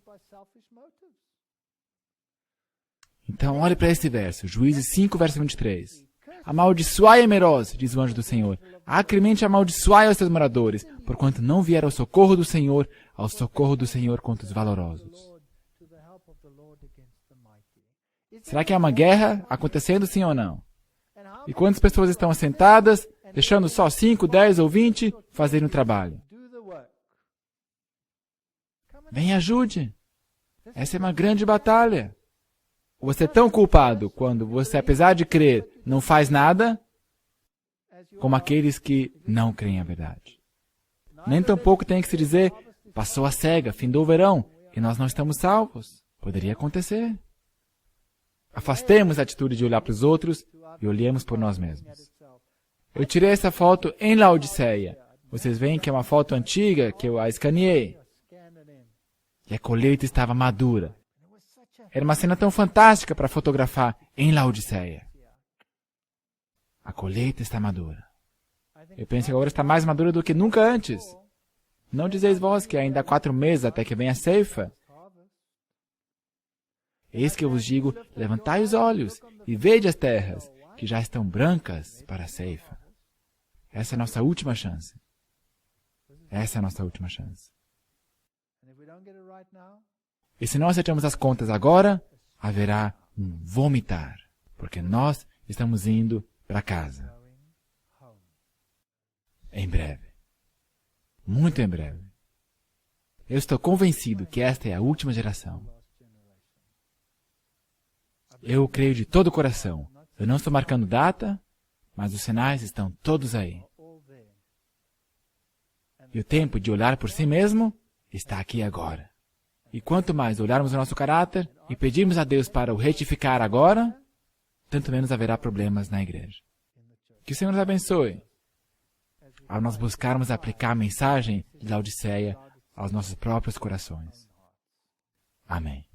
Então, olhe para esse verso, Juízes 5, verso 23. Amaldiçoai a Emerós, diz o anjo do Senhor. Acremente amaldiçoai aos seus moradores, porquanto não vier ao socorro do Senhor contra os valorosos. Será que há uma guerra acontecendo, sim ou não? E quantas pessoas estão assentadas, deixando só 5, 10 ou 20 fazerem o trabalho? Vem, ajude. Essa é uma grande batalha. Você é tão culpado quando você, apesar de crer, não faz nada, como aqueles que não creem a verdade. Nem tampouco tem que se dizer, passou a cega, findou o verão, e nós não estamos salvos. Poderia acontecer. Afastemos a atitude de olhar para os outros e olhemos por nós mesmos. Eu tirei essa foto em Laodiceia. Vocês veem que é uma foto antiga, que eu a escaneei. E a colheita estava madura. Era uma cena tão fantástica para fotografar em Laodiceia. A colheita está madura. Eu penso que agora está mais madura do que nunca antes. Não dizeis vós que ainda há 4 meses até que venha a ceifa? Eis que eu vos digo, levantai os olhos e vede as terras, que já estão brancas para a ceifa. Essa é a nossa última chance. Essa é a nossa última chance. E se nós acertamos as contas agora, haverá um vomitar, porque nós estamos indo para casa. Em breve. Muito em breve. Eu estou convencido que esta é a última geração. Eu creio de todo o coração. Eu não estou marcando data, mas os sinais estão todos aí. E o tempo de olhar por si mesmo está aqui agora. E quanto mais olharmos o nosso caráter e pedirmos a Deus para o retificar agora, tanto menos haverá problemas na igreja. Que o Senhor nos abençoe. Ao nós buscarmos aplicar a mensagem de Laodiceia aos nossos próprios corações. Amém.